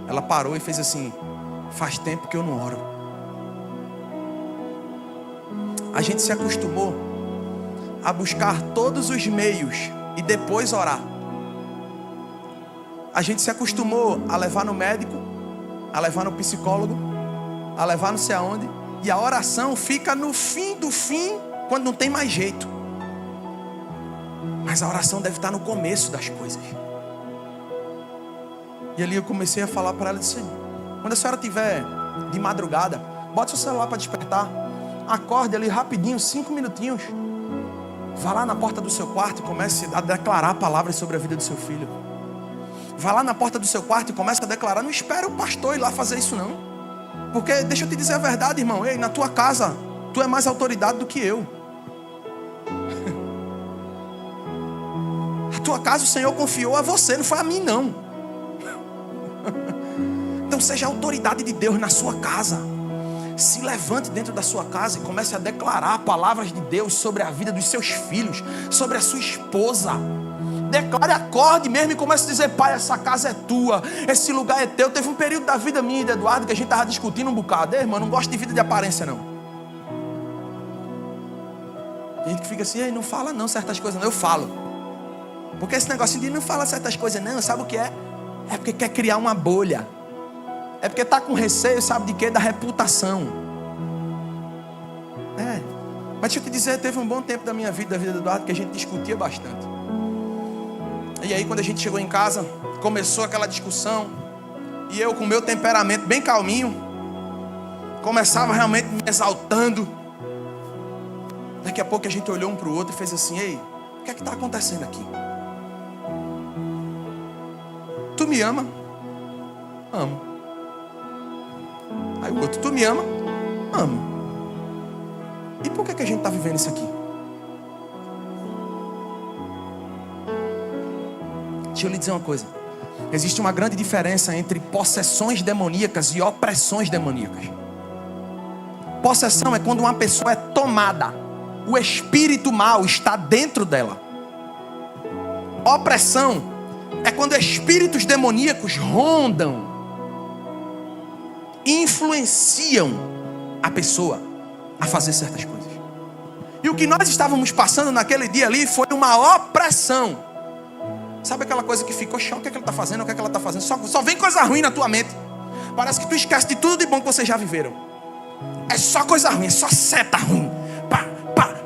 Ela parou e fez assim: faz tempo que eu não oro. A gente se acostumou a buscar todos os meios e depois orar. A gente se acostumou a levar no médico, a levar no psicólogo, a levar não sei aonde, e a oração fica no fim do fim, quando não tem mais jeito. Mas a oração deve estar no começo das coisas. E ali eu comecei a falar para ela, disse: quando a senhora estiver de madrugada, bota seu celular para despertar, acorde ali rapidinho, 5 minutinhos, vá lá na porta do seu quarto e comece a declarar palavras sobre a vida do seu filho. Vá lá na porta do seu quarto e comece a declarar. Não espera o pastor ir lá fazer isso não. Porque deixa eu te dizer a verdade, irmão. Ei, na tua casa, tu é mais autoridade do que eu. A tua casa o Senhor confiou a você, não foi a mim não. Então seja a autoridade de Deus na sua casa. Se levante dentro da sua casa e comece a declarar palavras de Deus sobre a vida dos seus filhos, sobre a sua esposa. Declare, acorde mesmo e comece a dizer: Pai, essa casa é tua, esse lugar é teu. Teve um período da vida minha e de Eduardo que a gente estava discutindo um bocado. Ei, irmão, não gosto de vida de aparência, não. A gente que fica assim: Ei, não fala não certas coisas, não. Eu falo. Porque esse negocinho de não fala certas coisas, não, sabe o que é? É porque quer criar uma bolha. É porque está com receio, sabe de quê? Da reputação. Mas deixa eu te dizer, teve um bom tempo da minha vida, da vida do Eduardo, que a gente discutia bastante. E aí quando a gente chegou em casa, começou aquela discussão. E eu com o meu temperamento bem calminho, começava realmente me exaltando. Daqui a pouco a gente olhou um para o outro e fez assim: Ei, o que é que está acontecendo aqui? Tu me ama? Amo. Aí o outro: Tu me ama? Amo. E por que a gente está vivendo isso aqui? Deixa eu lhe dizer uma coisa. Existe uma grande diferença entre possessões demoníacas e opressões demoníacas. Possessão é quando uma pessoa é tomada. O espírito mau está dentro dela. Opressão é quando espíritos demoníacos rondam e influenciam a pessoa a fazer certas coisas. E o que nós estávamos passando naquele dia ali foi uma opressão. Sabe aquela coisa que ficou: o que é que ele está fazendo? O que é que ela está fazendo? Só vem coisa ruim na tua mente. Parece que tu esquece de tudo de bom que vocês já viveram. É só coisa ruim, é só seta ruim.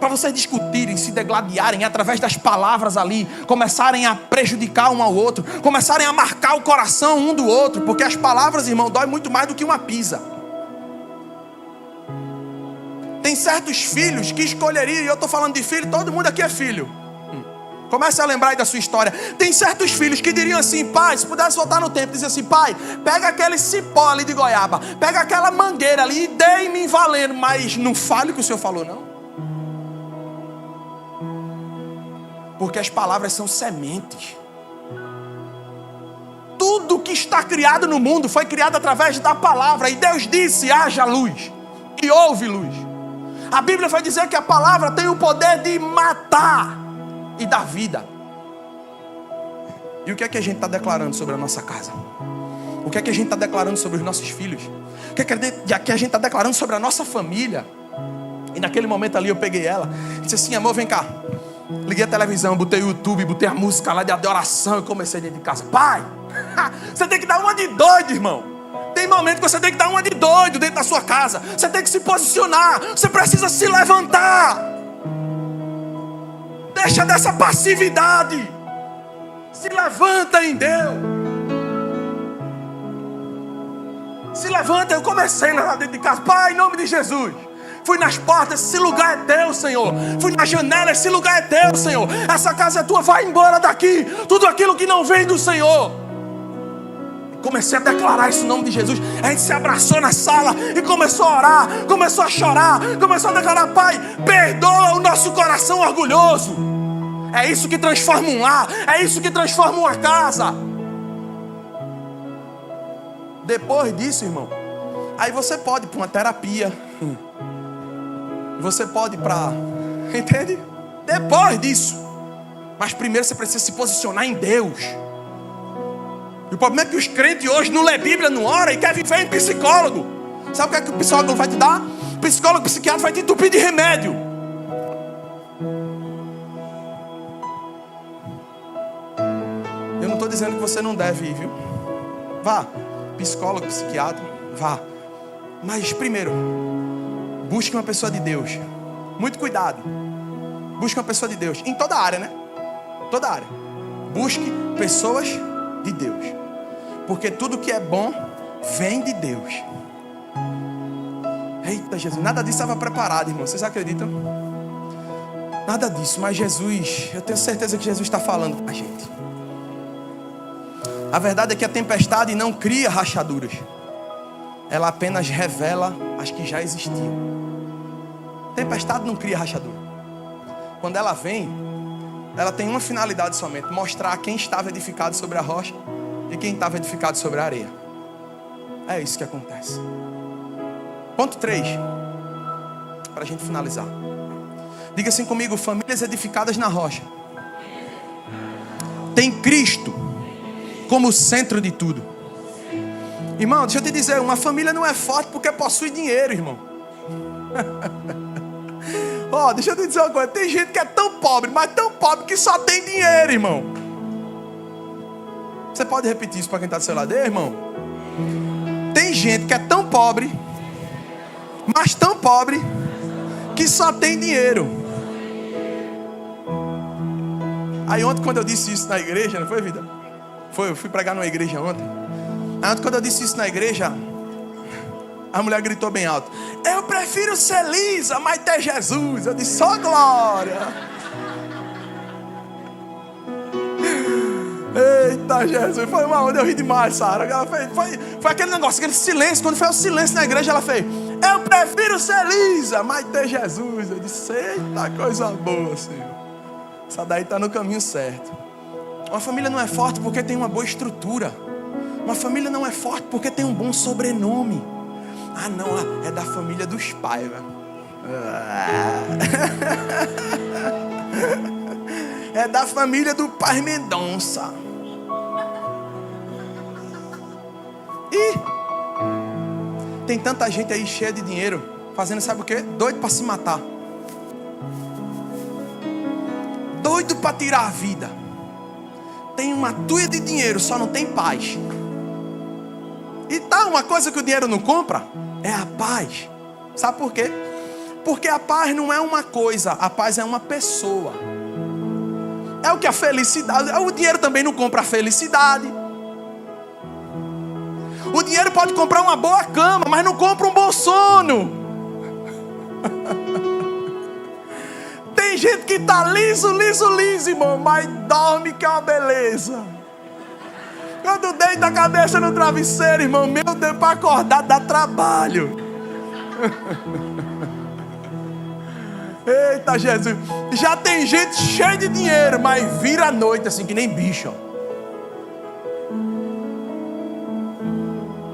Para vocês discutirem, se degladiarem através das palavras ali, começarem a prejudicar um ao outro, começarem a marcar o coração um do outro, porque as palavras, irmão, dói muito mais do que uma pisa. Tem certos filhos que escolheriam, e eu estou falando de filho, todo mundo aqui é filho. Comece a lembrar aí da sua história. Tem certos filhos que diriam assim: Pai, se pudesse voltar no tempo, dizer assim: Pai, pega aquele cipó ali de goiaba, pega aquela mangueira ali e dei-me valendo. Mas não fale o que o Senhor falou, não. Porque as palavras são sementes. Tudo que está criado no mundo foi criado através da palavra. E Deus disse: haja luz. E houve luz. A Bíblia vai dizer que a palavra tem o poder de matar e dar vida. E o que é que a gente está declarando sobre a nossa casa? O que é que a gente está declarando sobre os nossos filhos? O que é que a gente está declarando sobre a nossa família? E naquele momento ali eu peguei ela e disse assim: Amor, vem cá. Liguei a televisão, botei o YouTube, botei a música lá de adoração e comecei dentro de casa. Pai, você tem que dar uma de doido, irmão. Tem momento que você tem que dar uma de doido dentro da sua casa. Você tem que se posicionar. Você precisa se levantar. Deixa dessa passividade. Se levanta em Deus. Se levanta. Eu comecei lá dentro de casa. Pai, em nome de Jesus. Fui nas portas, esse lugar é teu, Senhor. Fui na janela, esse lugar é teu, Senhor. Essa casa é tua, vai embora daqui. Tudo aquilo que não vem do Senhor. Comecei a declarar isso em nome de Jesus. A gente se abraçou na sala e começou a orar, começou a chorar, começou a declarar: Pai, perdoa o nosso coração orgulhoso. É isso que transforma um lar, é isso que transforma uma casa. Depois disso, irmão, aí você pode ir para uma terapia. Você pode ir para... Entende? Depois disso. Mas primeiro você precisa se posicionar em Deus. E o problema é que os crentes hoje não lê Bíblia, não ora e quer viver em psicólogo. Sabe o que é que o psicólogo vai te dar? O psicólogo, o psiquiatra vai te entupir de remédio. Eu não estou dizendo que você não deve ir, viu? Vá, psicólogo, psiquiatra, vá. Mas primeiro, busque uma pessoa de Deus. Muito cuidado. Busque uma pessoa de Deus. Em toda área, né? Toda área. Busque pessoas de Deus. Porque tudo que é bom vem de Deus. Eita Jesus, nada disso estava preparado, irmão. Vocês acreditam? Nada disso, mas Jesus, eu tenho certeza que Jesus está falando com a gente. A verdade é que a tempestade não cria rachaduras. Ela apenas revela as que já existiam. Tempestade não cria rachadura. Quando ela vem, ela tem uma finalidade somente: mostrar quem estava edificado sobre a rocha e quem estava edificado sobre a areia. É isso que acontece. Ponto 3, para a gente finalizar. Diga assim comigo: famílias edificadas na rocha tem Cristo como centro de tudo. Irmão, deixa eu te dizer, uma família não é forte porque possui dinheiro, irmão. Deixa eu te dizer uma coisa, tem gente que é tão pobre, mas tão pobre que só tem dinheiro, irmão. Você pode repetir isso para quem está do seu lado, irmão? Tem gente que é tão pobre, mas tão pobre, que só tem dinheiro. Aí ontem, quando eu disse isso na igreja, não foi, vida? Eu fui pregar numa igreja ontem. Aí ontem, quando eu disse isso na igreja, a mulher gritou bem alto: eu prefiro ser lisa, mas ter Jesus. Eu disse: só glória. Eita Jesus, foi uma onda, eu ri demais, Sara. Foi aquele negócio, aquele silêncio. Quando foi o silêncio na igreja, ela fez: eu prefiro ser lisa, mas ter Jesus. Eu disse: eita, coisa boa, Senhor. Essa daí está no caminho certo. Uma família não é forte porque tem uma boa estrutura. Uma família não é forte porque tem um bom sobrenome. Ah não, é da família dos pais, velho. É da família do pai Mendonça. E tem tanta gente aí cheia de dinheiro, fazendo sabe o quê? Doido para se matar. Doido para tirar a vida. Tem uma tuia de dinheiro, só não tem paz. E tá, uma coisa que o dinheiro não compra é a paz. Sabe por quê? Porque a paz não é uma coisa, a paz é uma pessoa. É o que a felicidade, o dinheiro também não compra a felicidade. O dinheiro pode comprar uma boa cama, mas não compra um bom sono. Tem gente que tá liso, irmão, mas dorme que é uma beleza. Quando deita a cabeça no travesseiro, irmão, meu Deus, para acordar dá trabalho. Eita Jesus. Já tem gente cheia de dinheiro, mas vira à noite assim que nem bicho.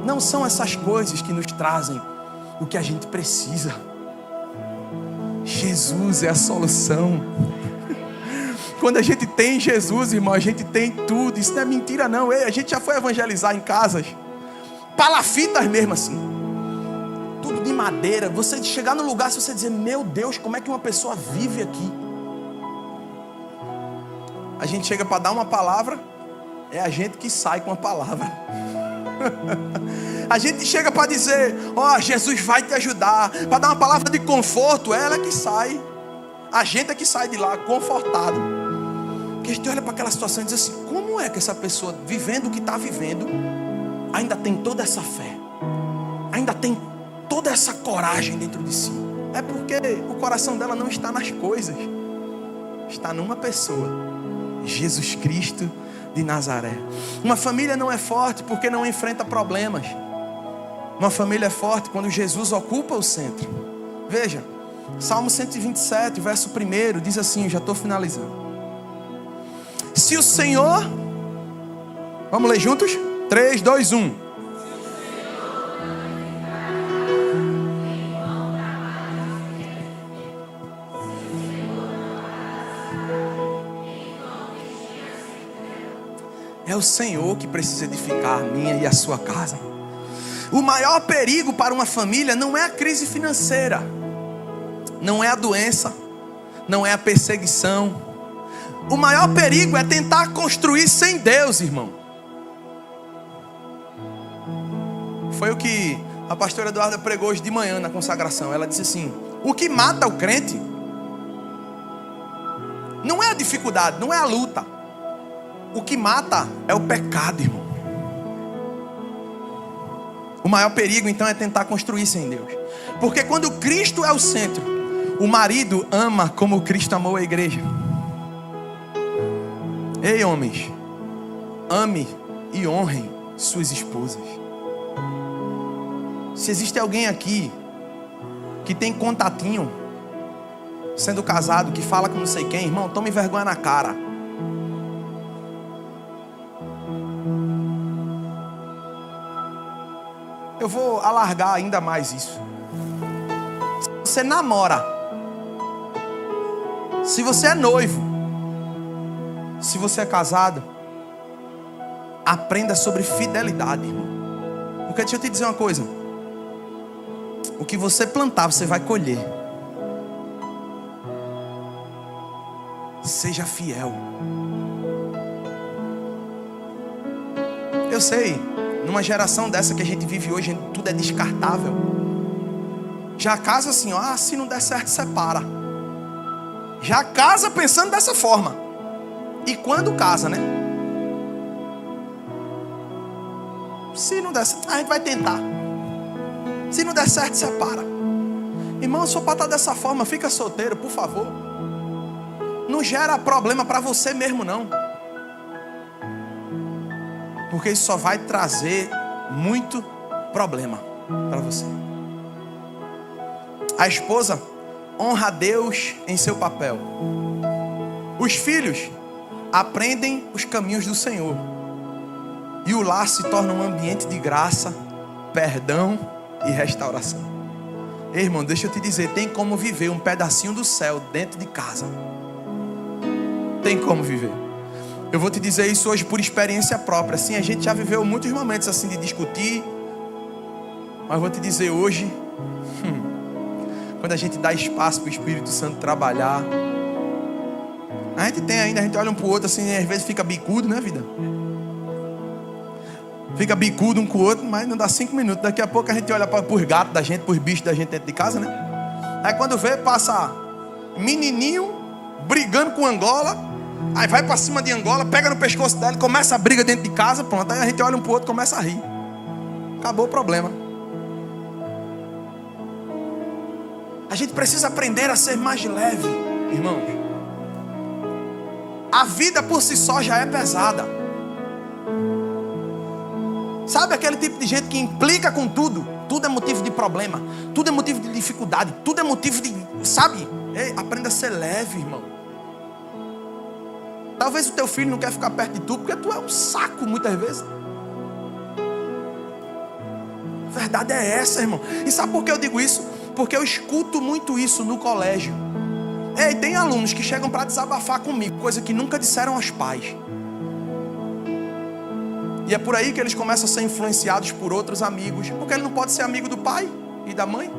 Não são essas coisas que nos trazem o que a gente precisa. Jesus é a solução. Quando a gente tem Jesus, irmão, a gente tem tudo. Isso não é mentira não. A gente já foi evangelizar em casas palafitas mesmo assim, tudo de madeira. Você chegar no lugar, se você dizer: meu Deus, como é que uma pessoa vive aqui? A gente chega para dar uma palavra, é a gente que sai com a palavra. A gente chega para dizer: Jesus vai te ajudar, para dar uma palavra de conforto, ela é que sai. A gente é que sai de lá confortado. Porque a gente olha para aquela situação e diz assim: como é que essa pessoa, vivendo o que está vivendo, ainda tem toda essa fé, ainda tem toda essa coragem dentro de si? É porque o coração dela não está nas coisas, está numa pessoa, Jesus Cristo de Nazaré. Uma família não é forte porque não enfrenta problemas. Uma família é forte quando Jesus ocupa o centro. Veja, Salmo 127, verso 1, diz assim, já estou finalizando: se o Senhor, vamos ler juntos? 3, 2, 1. É o Senhor que precisa edificar a minha e a sua casa. O maior perigo para uma família não é a crise financeira, não é a doença, não é a perseguição. O maior perigo é tentar construir sem Deus, irmão. Foi o que a pastora Eduarda pregou hoje de manhã na consagração. Ela disse assim: o que mata o crente não é a dificuldade, não é a luta. O que mata é o pecado, irmão. O maior perigo então é tentar construir sem Deus. Porque quando Cristo é o centro, o marido ama como Cristo amou a igreja. Ei, homens, ame e honrem suas esposas. Se existe alguém aqui que tem contatinho sendo casado, que fala com não sei quem, irmão, tome vergonha na cara. Eu vou alargar ainda mais isso. Se você namora, se você é noivo, se você é casado, aprenda sobre fidelidade, irmão. Porque deixa eu te dizer uma coisa. O que você plantar, você vai colher. Seja fiel. Eu sei, numa geração dessa que a gente vive hoje, tudo é descartável. Já casa assim, ó, se não der certo, separa. Já casa pensando dessa forma. E quando casa, né? Se não der certo, a gente vai tentar. Se não der certo, separa. Irmão, se for para estar dessa forma, fica solteiro, por favor. Não gera problema para você mesmo, não. Porque isso só vai trazer muito problema para você. A esposa honra a Deus em seu papel. Os filhos aprendem os caminhos do Senhor. E o lar se torna um ambiente de graça, perdão e restauração. Ei, irmão, deixa eu te dizer, tem como viver um pedacinho do céu dentro de casa. Tem como viver. Eu vou te dizer isso hoje por experiência própria. Sim, a gente já viveu muitos momentos assim de discutir. Mas vou te dizer hoje, quando a gente dá espaço para o Espírito Santo trabalhar, a gente olha um para o outro assim, às vezes fica bicudo, né, vida? Fica bicudo um com o outro, mas não dá 5 minutos. Daqui a pouco a gente olha para os gatos da gente, para os bichos da gente dentro de casa, né? Aí quando vê, passa menininho brigando com Angola. Aí vai para cima de Angola, pega no pescoço dela, começa a briga dentro de casa, pronto. Aí a gente olha um para o outro e começa a rir. Acabou o problema. A gente precisa aprender a ser mais leve, irmãos. A vida por si só já é pesada. Sabe aquele tipo de gente que implica com tudo? Tudo é motivo de problema. Tudo é motivo de dificuldade. Tudo é motivo de... Sabe? Ei, aprenda a ser leve, irmão. Talvez o teu filho não quer ficar perto de tu, porque tu é um saco muitas vezes. A verdade é essa, irmão. E sabe por que eu digo isso? Porque eu escuto muito isso no colégio. Ei, tem alunos que chegam para desabafar comigo, coisa que nunca disseram aos pais. E é por aí que eles começam a ser influenciados por outros amigos. Porque ele não pode ser amigo do pai e da mãe.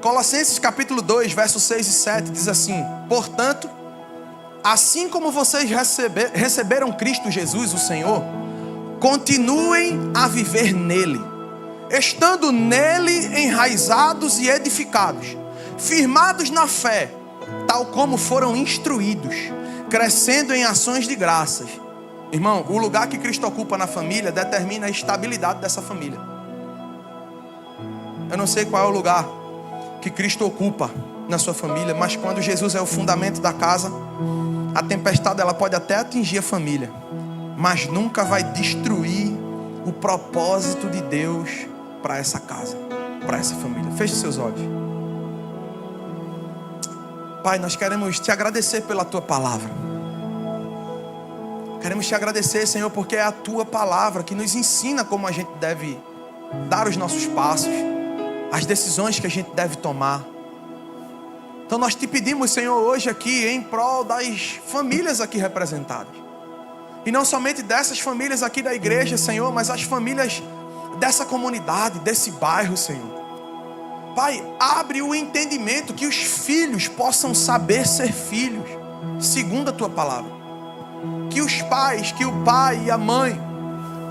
Colossenses capítulo 2, versos 6 e 7 diz assim: portanto, assim como vocês receberam Cristo Jesus, o Senhor, continuem a viver nele, estando nele enraizados e edificados, firmados na fé, tal como foram instruídos, crescendo em ações de graças. Irmão, o lugar que Cristo ocupa na família determina a estabilidade dessa família. Eu não sei qual é o lugar que Cristo ocupa na sua família, mas quando Jesus é o fundamento da casa, a tempestade ela pode até atingir a família, mas nunca vai destruir o propósito de Deus para essa casa, para essa família. Feche seus olhos. Pai, nós queremos te agradecer pela tua palavra. Queremos te agradecer, Senhor, porque é a tua palavra que nos ensina como a gente deve dar os nossos passos, as decisões que a gente deve tomar. Então nós te pedimos, Senhor, hoje aqui em prol das famílias aqui representadas. E não somente dessas famílias aqui da igreja, Senhor, mas as famílias dessa comunidade, desse bairro, Senhor. Pai, abre o entendimento que os filhos possam saber ser filhos, segundo a tua palavra. Que os pais, que o pai e a mãe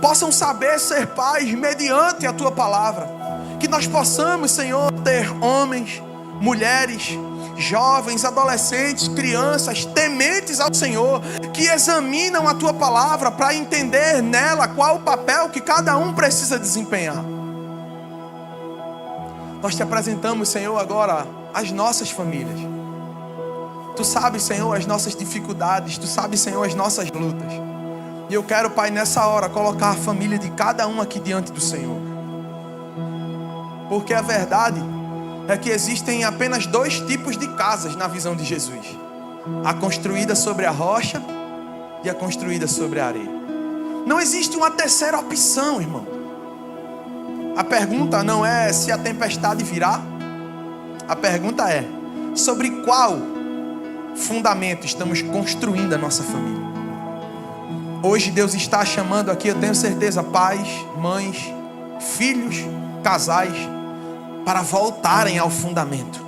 possam saber ser pais mediante a tua palavra. Que nós possamos, Senhor, ter homens, mulheres, jovens, adolescentes, crianças, tementes ao Senhor, que examinam a tua palavra para entender nela qual o papel que cada um precisa desempenhar. Nós te apresentamos, Senhor, agora as nossas famílias. Tu sabes, Senhor, as nossas dificuldades. Tu sabes, Senhor, as nossas lutas. E eu quero, Pai, nessa hora, colocar a família de cada um aqui diante do Senhor. Porque a verdade é que existem apenas 2 tipos de casas na visão de Jesus: a construída sobre a rocha e a construída sobre a areia. Não existe uma terceira opção, irmão. A pergunta não é se a tempestade virá. A pergunta é sobre qual fundamento estamos construindo a nossa família. Hoje Deus está chamando aqui, eu tenho certeza, pais, mães, filhos, casais, para voltarem ao fundamento.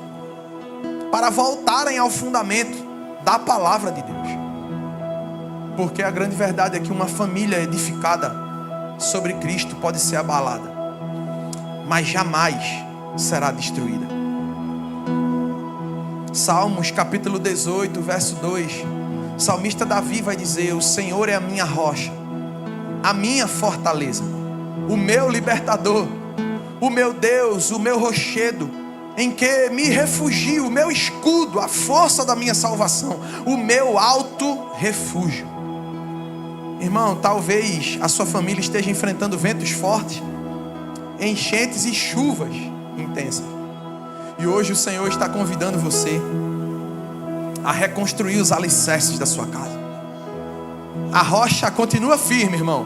Para voltarem ao fundamento da palavra de Deus. Porque a grande verdade é que uma família edificada sobre Cristo pode ser abalada, mas jamais será destruída. Salmos capítulo 18, verso 2. O salmista Davi vai dizer: o Senhor é a minha rocha, a minha fortaleza, o meu libertador, o meu Deus, o meu rochedo, em que me refugio, o meu escudo, a força da minha salvação, o meu alto refúgio. Irmão, talvez a sua família esteja enfrentando ventos fortes, enchentes e chuvas intensas. E hoje o Senhor está convidando você a reconstruir os alicerces da sua casa. A rocha continua firme, irmão.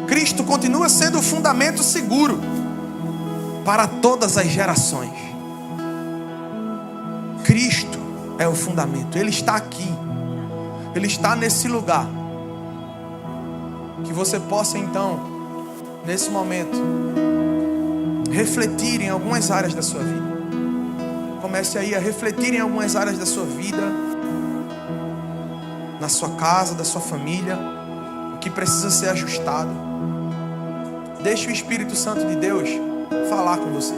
Cristo continua sendo o fundamento seguro para todas as gerações. Cristo é o fundamento. Ele está aqui. Ele está nesse lugar. Que você possa então, nesse momento, refletir em algumas áreas da sua vida. Comece aí a refletir em algumas áreas da sua vida, na sua casa, da sua família, o que precisa ser ajustado. Deixe o Espírito Santo de Deus falar com você.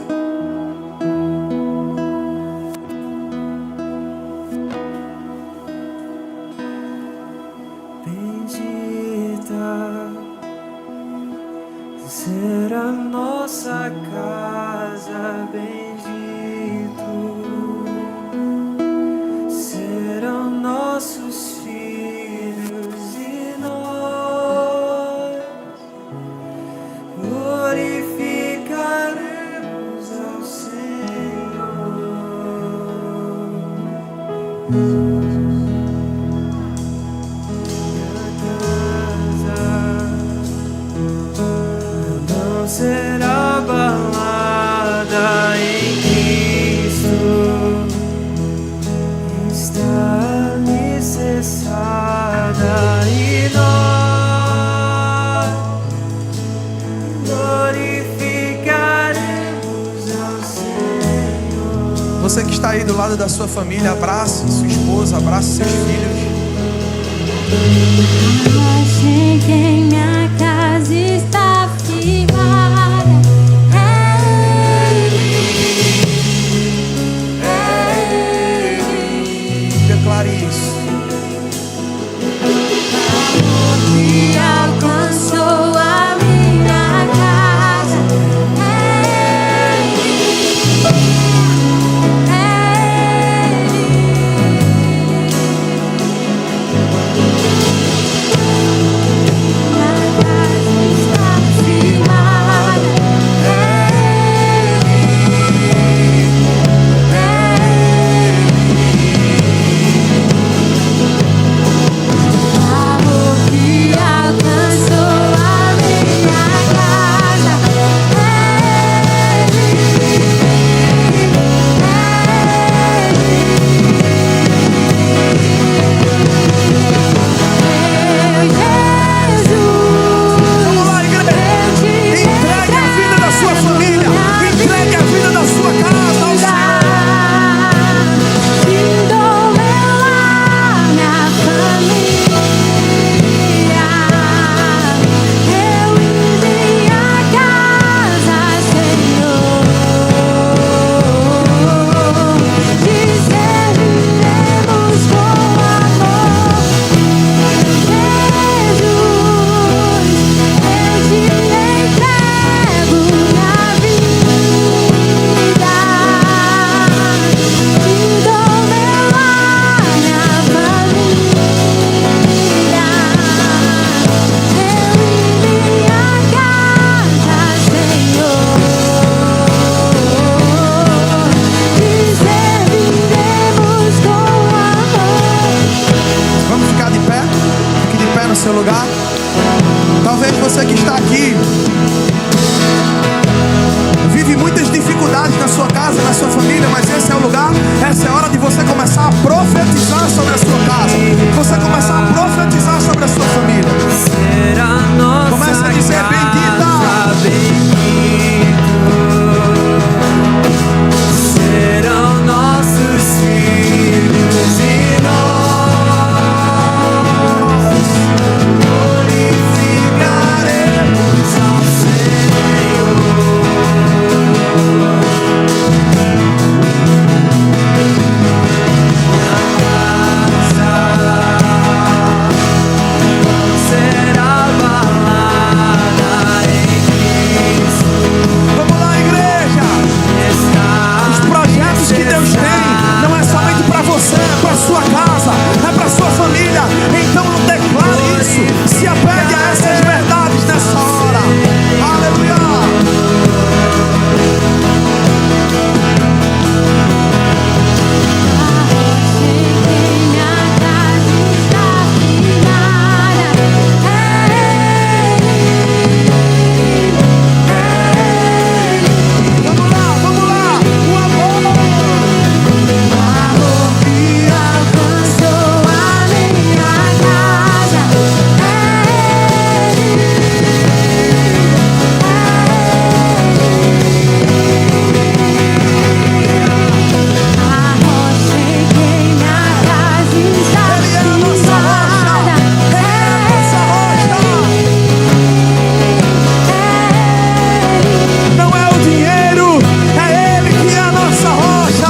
Bendita será nossa casa, bendito serão nossos filhos e nós glorificaremos ao Senhor. Não será abalada em Cristo, está alicerçada e nós glorificaremos ao Senhor. Você que está aí do lado da sua família, abrace sua esposa, abrace seus filhos. Cheguei, minha casa está firmada. Declare isso. Amor que alcançou a minha casa. seu lugar. Talvez você que está aqui vive muitas dificuldades na sua casa, na sua família, mas esse é o lugar, essa é a hora de você começar a profetizar sobre a sua casa, você começar a profetizar sobre a sua família. Começa a dizer: bendita, serão nossos filhos e nós glorificaremos ao Senhor. Será balada em Cristo. vamos lá, igreja. Os projetos que Deus tem não é somente para você, é para sua casa, é para sua família. Então declare isso, se apegue a essas verdades nessa hora. Aleluia. Vamos lá, vamos lá. O amor. Ele é a nossa rocha. Ele é a nossa rocha. Não é o dinheiro, é Ele que é a nossa rocha.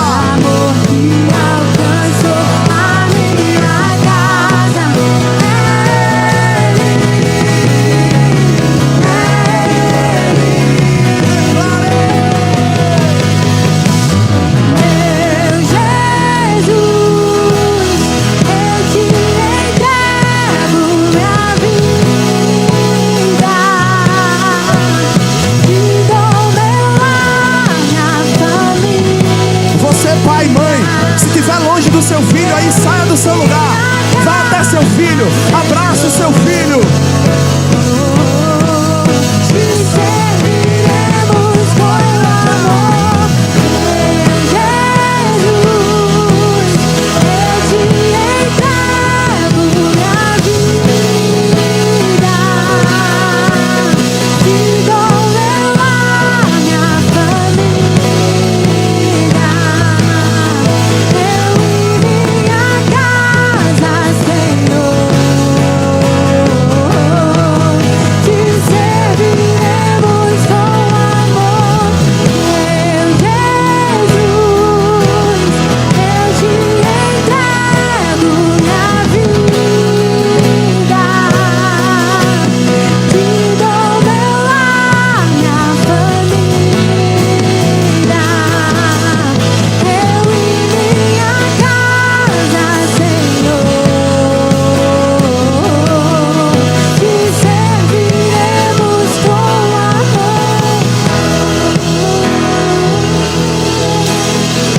Você, pai e mãe, se estiver longe do seu filho, aí saia do seu lugar, vá até seu filho, abraça o seu filho.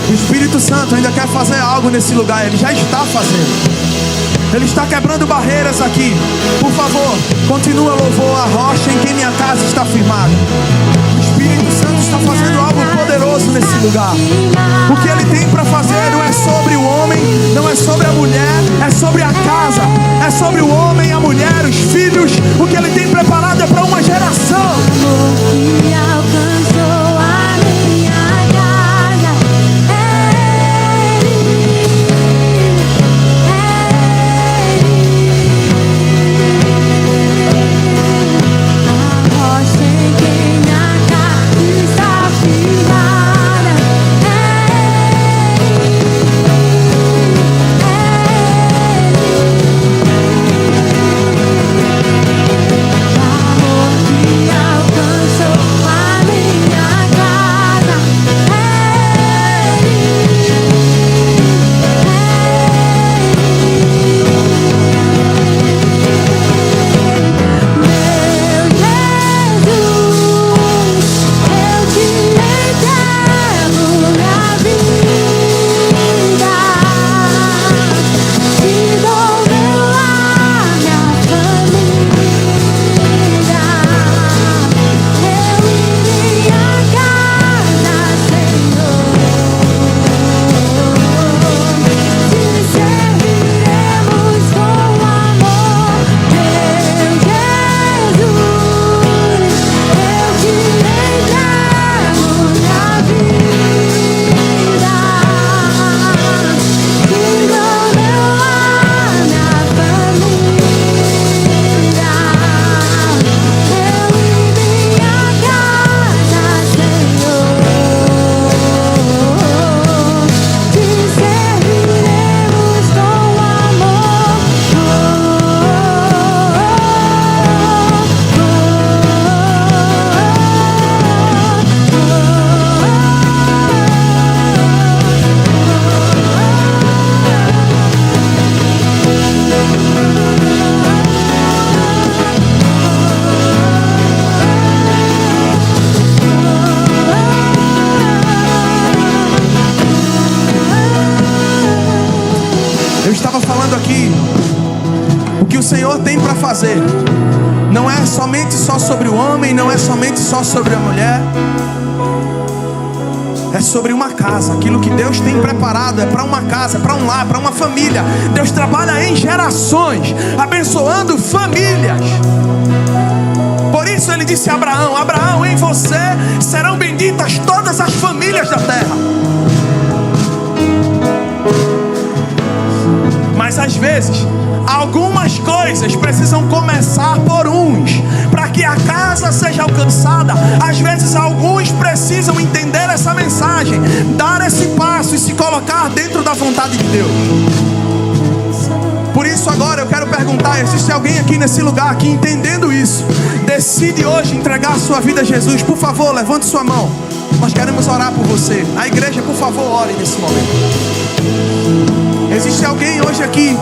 O Espírito Santo ainda quer fazer algo nesse lugar. Ele já está fazendo. Ele está quebrando barreiras aqui. Por favor, continua louvor. A rocha em quem minha casa está firmada. O Espírito Santo está fazendo algo poderoso nesse lugar. O que Ele tem para fazer não é sobre o homem, não é sobre a mulher, é sobre a casa, é sobre o homem, a mulher, os filhos. O que Ele tem preparado é para uma geração. que o que o Senhor tem para fazer não é somente só sobre o homem, não é somente só sobre a mulher, é sobre uma casa. Aquilo que Deus tem preparado é para uma casa, é para um lar, para uma família. Deus trabalha em gerações, abençoando famílias. Por isso ele disse a Abraão: Abraão, em você serão benditas todas as famílias da terra. Mas às vezes algumas coisas precisam começar por uns, para que a casa seja alcançada. Às vezes alguns precisam entender essa mensagem, dar esse passo e se colocar dentro da vontade de Deus. Por isso agora eu quero perguntar: existe alguém aqui nesse lugar que, entendendo isso, decide hoje entregar a sua vida a Jesus? Por favor, levante sua mão. Nós queremos orar por você. A igreja, por favor, ore nesse momento. Existe alguém hoje aqui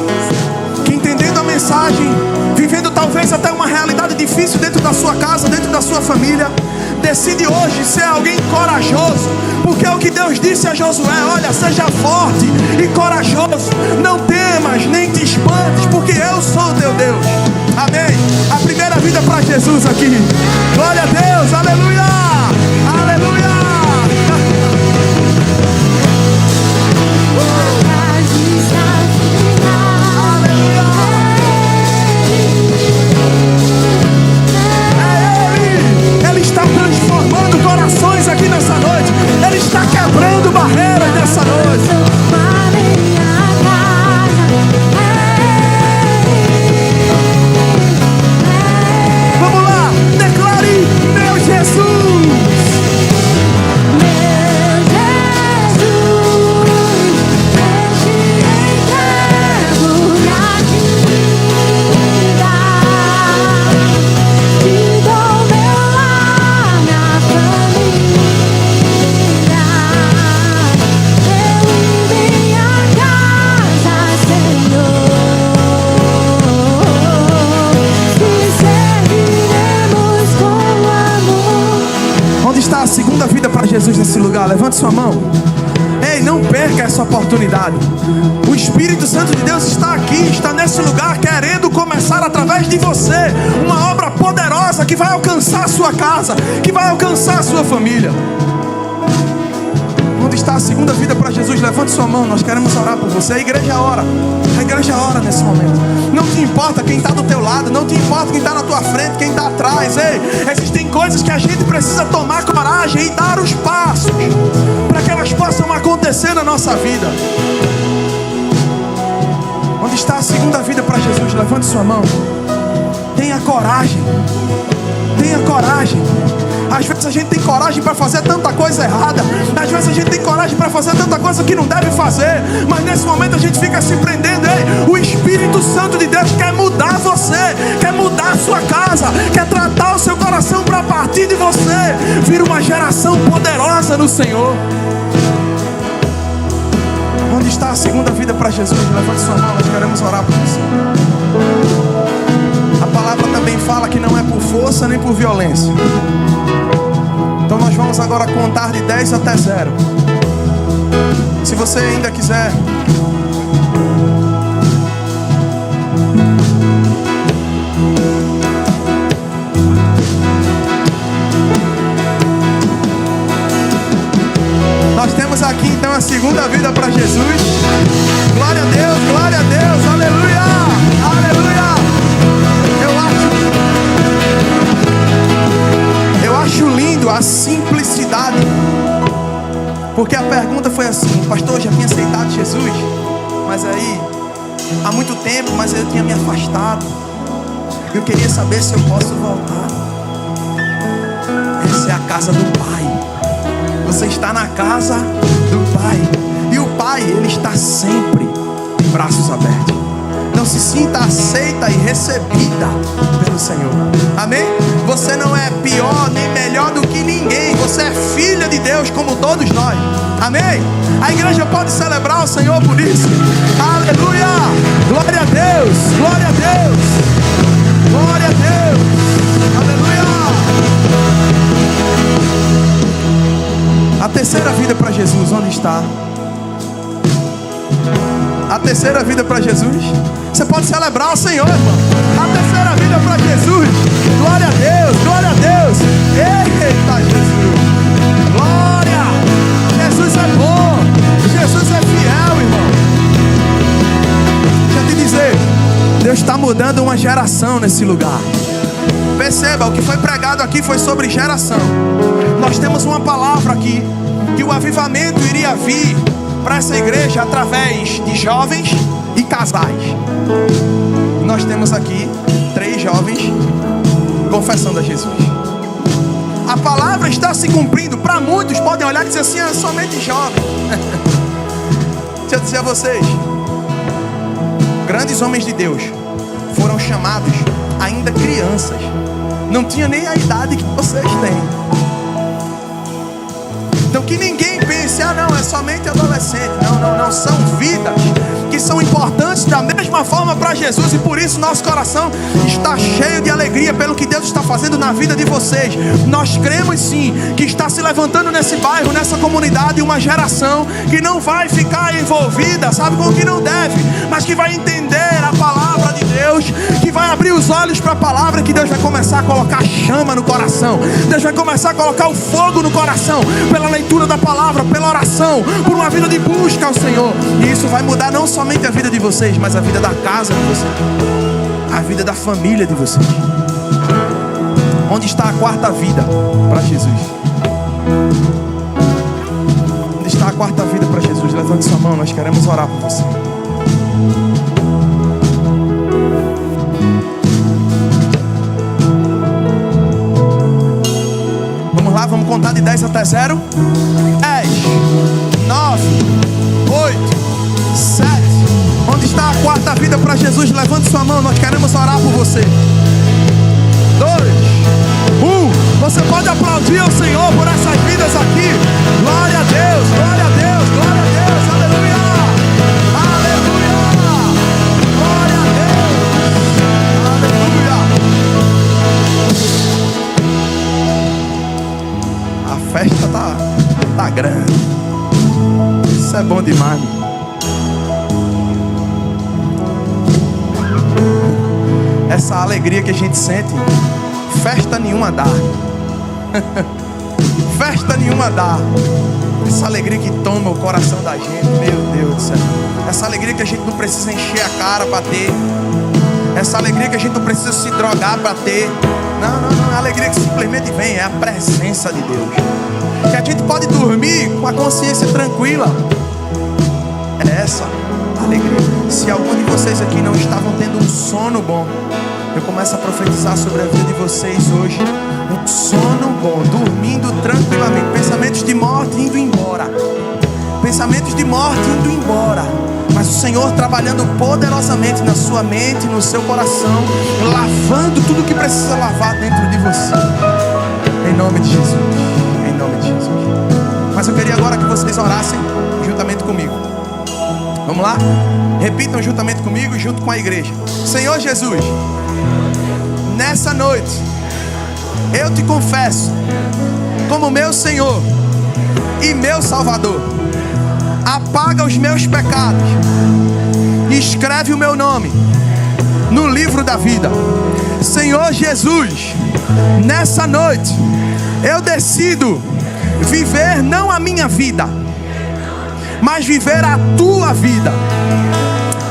que, entendendo a mensagem, vivendo talvez até uma realidade difícil dentro da sua casa, dentro da sua família, decide hoje ser alguém corajoso, porque é o que Deus disse a Josué: olha, seja forte e corajoso, não temas nem te espantes, porque eu sou o teu Deus. Amém? A primeira vida para Jesus aqui. Glória a Deus, aleluia, aleluia. Transformando corações aqui nessa noite. Ele está quebrando barreiras nessa noite. Vamos lá, declare: meu Jesus. A segunda vida para Jesus nesse lugar. Levante sua mão. Ei, não perca essa oportunidade. O Espírito Santo de Deus está aqui, está nesse lugar, querendo começar através de você uma obra poderosa que vai alcançar a sua casa, que vai alcançar a sua família. Onde está a segunda vida para Jesus? Levante sua mão, nós queremos orar por você. A igreja ora. A igreja ora nesse momento. Não te importa quem está do teu lado, não te importa quem está na tua frente, quem está atrás. Ei, existem coisas que a gente precisa tomar coragem e dar os passos para que elas possam acontecer na nossa vida. Onde está a segunda vida para Jesus? Levante sua mão. Tenha coragem. Tenha coragem. Às vezes a gente tem coragem para fazer tanta coisa errada. Às vezes a gente tem coragem para fazer tanta coisa que não deve fazer. Mas nesse momento a gente fica se prendendo. Ei, o Espírito Santo de Deus quer mudar você, quer mudar a sua casa, quer tratar o seu coração para, a partir de você, vir uma geração poderosa no Senhor. Onde está a segunda vida para Jesus? Levante sua mão, nós queremos orar por você. A palavra também fala que não é por força nem por violência. Então nós vamos agora contar de 10 até 0. Se você ainda quiser nós temos aqui então a segunda vida para Jesus. Glória a Deus, aleluia, aleluia. Eu acho lindo a simplicidade, porque a pergunta foi assim: pastor, já tinha aceitado Jesus, mas aí há muito tempo, mas eu tinha me afastado. Eu queria saber se eu posso voltar. Essa é a casa do Pai. Você está na casa do Pai, e o Pai, Ele está sempre de braços abertos. Não se sinta aceita e recebida pelo Senhor. Amém? Você não é pior nem melhor do que ninguém. Você é filha de Deus como todos nós. Amém? A igreja pode celebrar o Senhor por isso. Aleluia! Glória a Deus! Glória a Deus! Glória a Deus! Aleluia! A terceira vida para Jesus, onde está? A terceira vida para Jesus? Você pode celebrar o Senhor, irmão. A terceira vida para Jesus. Glória a Deus, glória a Deus. Eita, Jesus. Glória. Jesus é bom. Jesus é fiel, irmão. Deixa eu te dizer, Deus está mudando uma geração nesse lugar. Perceba, o que foi pregado aqui foi sobre geração. Nós temos uma palavra aqui, que o avivamento iria vir para essa igreja através de jovens e casais. Nós temos aqui 3 jovens confessando a Jesus. A palavra está se cumprindo. Para muitos podem olhar e dizer assim, é somente jovem. Deixa eu dizer a vocês, grandes homens de Deus foram chamados ainda crianças. Não tinha nem a idade que vocês têm. Então que ninguém pense, não, é somente adolescente. Não, são vidas que são importantes da mesma forma para Jesus. E por isso nosso coração está cheio de alegria pelo que Deus está fazendo na vida de vocês. Nós cremos sim que está se levantando nesse bairro, nessa comunidade, uma geração que não vai ficar envolvida, sabe, com o que não deve, mas que vai entender a palavra de Deus, que vai abrir os olhos para a palavra, que Deus vai começar a colocar chama no coração. Deus vai começar a colocar o fogo no coração, pela leitura da palavra, pela oração, por uma vida de busca ao Senhor. E isso vai mudar não somente a vida de vocês, mas a vida da casa de vocês, a vida da família de vocês. Onde está a quarta vida para Jesus? Onde está a quarta vida para Jesus? Levante sua mão, nós queremos orar por você. Vamos contar de 10 até 0. 10, 9, 8, 7. Onde está a quarta vida para Jesus? Levante sua mão, nós queremos orar por você. 2, 1. Você pode aplaudir ao Senhor por essas vidas aqui. Glória a Deus, glória a Deus, glória a Deus. Aleluia, aleluia. Glória a Deus, aleluia. A festa tá grande. Isso é bom demais. Essa alegria que a gente sente, festa nenhuma dá. Festa nenhuma dá. Essa alegria que toma o coração da gente, meu Deus do céu. Essa alegria que a gente não precisa encher a cara para ter. Essa alegria que a gente não precisa se drogar para ter. Não, a alegria que simplesmente vem é a presença de Deus. Que a gente pode dormir com a consciência tranquila. É essa alegria. Se algum de vocês aqui não estavam tendo um sono bom, eu começo a profetizar sobre a vida de vocês hoje. Um sono bom, dormindo tranquilamente. Pensamentos de morte indo embora. Pensamentos de morte indo embora. Mas o Senhor trabalhando poderosamente na sua mente, no seu coração, lavando tudo que precisa lavar dentro de você. Em nome de Jesus. Em nome de Jesus. Mas eu queria agora que vocês orassem juntamente comigo. Vamos lá? Repitam juntamente comigo e junto com a igreja. Senhor Jesus, nessa noite eu te confesso como meu Senhor e meu Salvador. Apaga os meus pecados e escreve o meu nome no livro da vida. Senhor Jesus, nessa noite eu decido viver não a minha vida, mas viver a tua vida.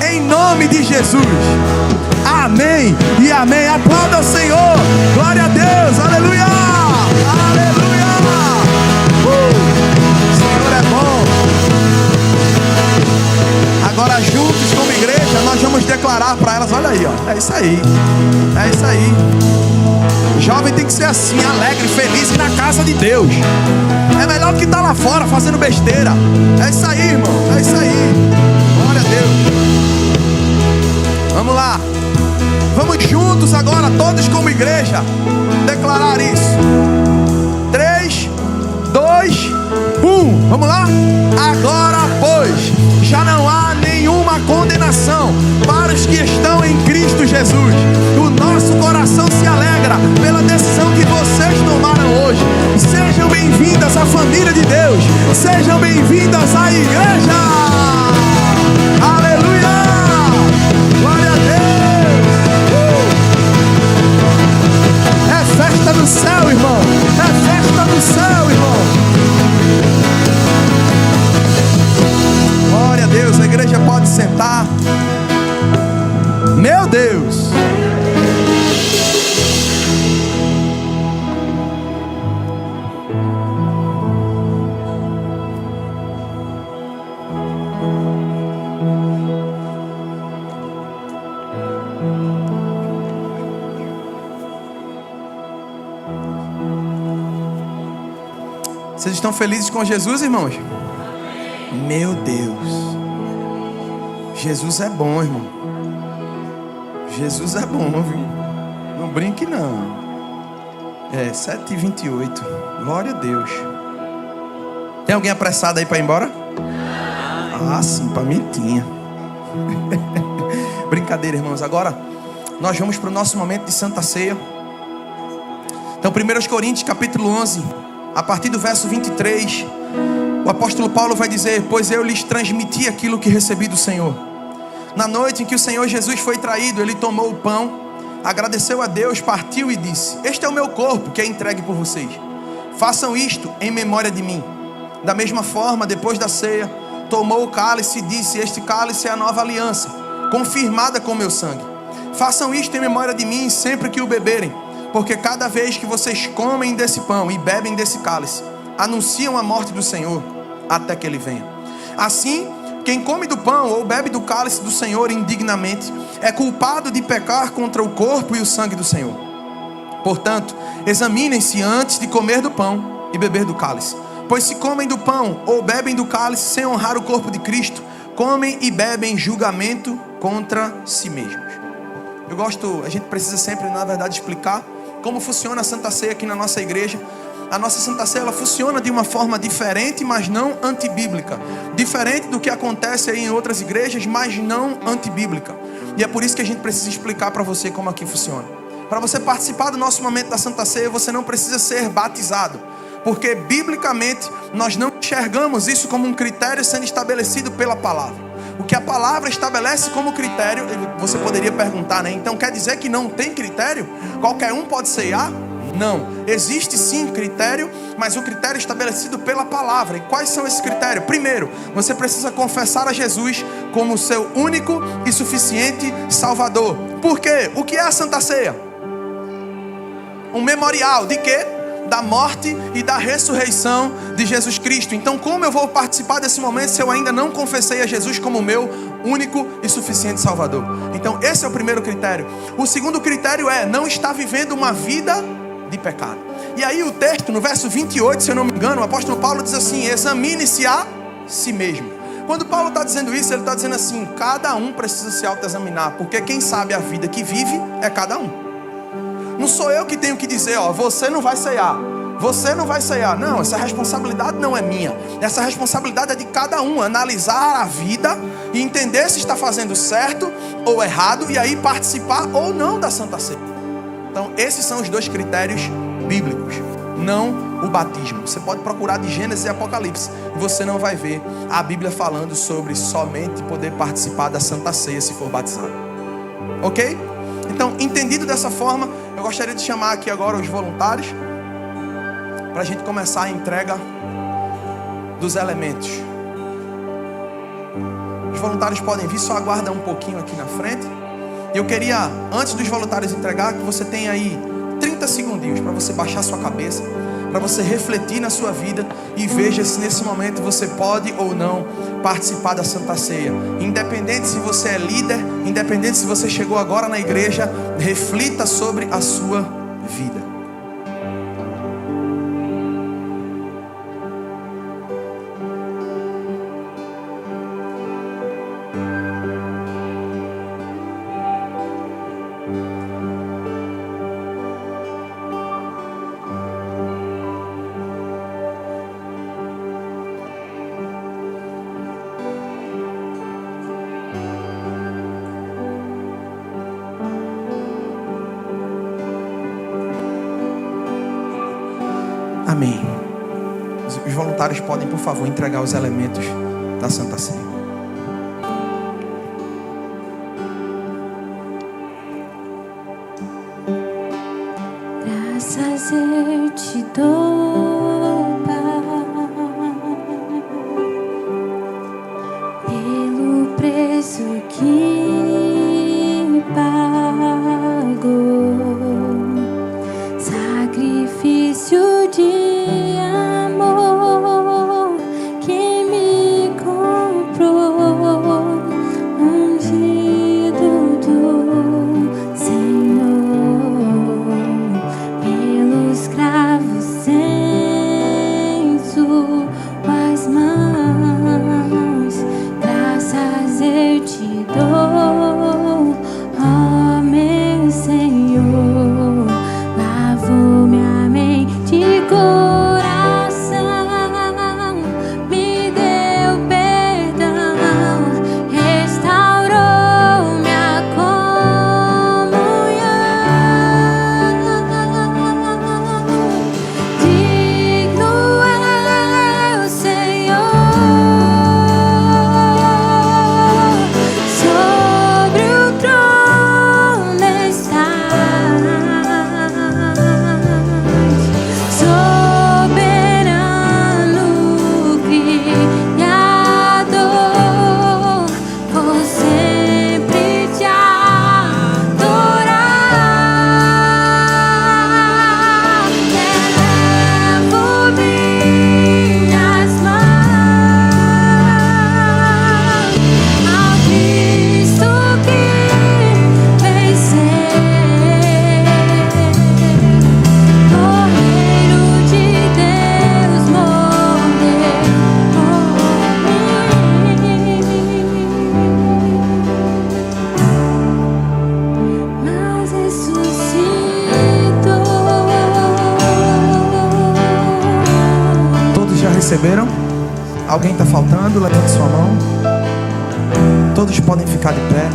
Em nome de Jesus. Amém e amém. Aplauda o Senhor. Glória a Deus. Aleluia. Aleluia. O Senhor é bom. Agora juntos como igreja nós vamos declarar para elas. Olha aí, ó. É isso aí. É isso aí. Jovem tem que ser assim, alegre, feliz e na casa de Deus. É melhor do que estar lá fora fazendo besteira. É isso aí, irmão. É isso aí. Glória a Deus. Vamos lá. Vamos juntos agora, todos como igreja, declarar isso. 3, 2, 1. Vamos lá? Agora, pois, já não há nenhuma condenação para os que estão em Cristo Jesus. O nosso coração se alegra pela decisão que vocês tomaram hoje. Sejam bem-vindas à família de Deus. Sejam bem-vindas à igreja. Aleluia. Meu Deus. Vocês estão felizes com Jesus, irmãos? Meu Deus. Jesus é bom, irmão. Jesus é bom, viu? Não brinque, não. 7h28. Glória a Deus. Tem alguém apressado aí para ir embora? Ah, sim, para mim tinha. Brincadeira, irmãos. Agora nós vamos para o nosso momento de Santa Ceia. Então, 1 Coríntios capítulo 11, a partir do verso 23, o apóstolo Paulo vai dizer: pois eu lhes transmiti aquilo que recebi do Senhor. Na noite em que o Senhor Jesus foi traído, ele tomou o pão, agradeceu a Deus, partiu e disse: este é o meu corpo que é entregue por vocês. Façam isto em memória de mim. Da mesma forma, depois da ceia, tomou o cálice e disse: este cálice é a nova aliança, confirmada com meu sangue. Façam isto em memória de mim sempre que o beberem, porque cada vez que vocês comem desse pão e bebem desse cálice, anunciam a morte do Senhor até que ele venha. Assim, quem come do pão ou bebe do cálice do Senhor indignamente é culpado de pecar contra o corpo e o sangue do Senhor. Portanto, examinem-se antes de comer do pão e beber do cálice. Pois se comem do pão ou bebem do cálice sem honrar o corpo de Cristo, comem e bebem julgamento contra si mesmos. A gente precisa sempre, na verdade, explicar como funciona a Santa Ceia aqui na nossa igreja. A nossa Santa Ceia, ela funciona de uma forma diferente, mas não antibíblica. Diferente do que acontece aí em outras igrejas, mas não antibíblica. E é por isso que a gente precisa explicar para você como aqui funciona. Para você participar do nosso momento da Santa Ceia, você não precisa ser batizado, porque biblicamente nós não enxergamos isso como um critério sendo estabelecido pela palavra. O que a palavra estabelece como critério, você poderia perguntar, né? Então quer dizer que não tem critério? Qualquer um pode ceiar? Não, existe sim critério, mas o critério é estabelecido pela palavra. E quais são esses critérios? Primeiro, você precisa confessar a Jesus como seu único e suficiente Salvador. Por quê? O que é a Santa Ceia? Um memorial de quê? Da morte e da ressurreição de Jesus Cristo. Então, como eu vou participar desse momento se eu ainda não confessei a Jesus como meu único e suficiente Salvador? Então, esse é o primeiro critério. O segundo critério é não estar vivendo uma vida de pecado. E aí o texto, no verso 28, se eu não me engano, o apóstolo Paulo diz assim: examine-se a si mesmo. Quando Paulo está dizendo isso, ele está dizendo assim: cada um precisa se autoexaminar, porque quem sabe a vida que vive é cada um. Não sou eu que tenho que dizer, você não vai ceiar, você não vai ceiar. Não, essa responsabilidade não é minha. Essa responsabilidade é de cada um, analisar a vida e entender se está fazendo certo ou errado, e aí participar ou não da Santa Ceia. Então esses são os dois critérios bíblicos, não o batismo. Você pode procurar de Gênesis e Apocalipse, e você não vai ver a Bíblia falando sobre somente poder participar da Santa Ceia se for batizado. Ok? Então, entendido dessa forma, eu gostaria de chamar aqui agora os voluntários para a gente começar a entrega dos elementos. Os voluntários podem vir, só aguarda um pouquinho aqui na frente. Eu queria, antes dos voluntários entregar, que você tenha aí 30 segundinhos para você baixar sua cabeça, para você refletir na sua vida e veja se nesse momento você pode ou não participar da Santa Ceia. Independente se você é líder, independente se você chegou agora na igreja, reflita sobre a sua vida. Amém. Os voluntários podem, por favor, entregar os elementos da Santa Ceia. Graças eu te dou, Pai, pelo preço que pagaste. receberam? Alguém está faltando? Levante sua mão. Todos podem ficar de pé.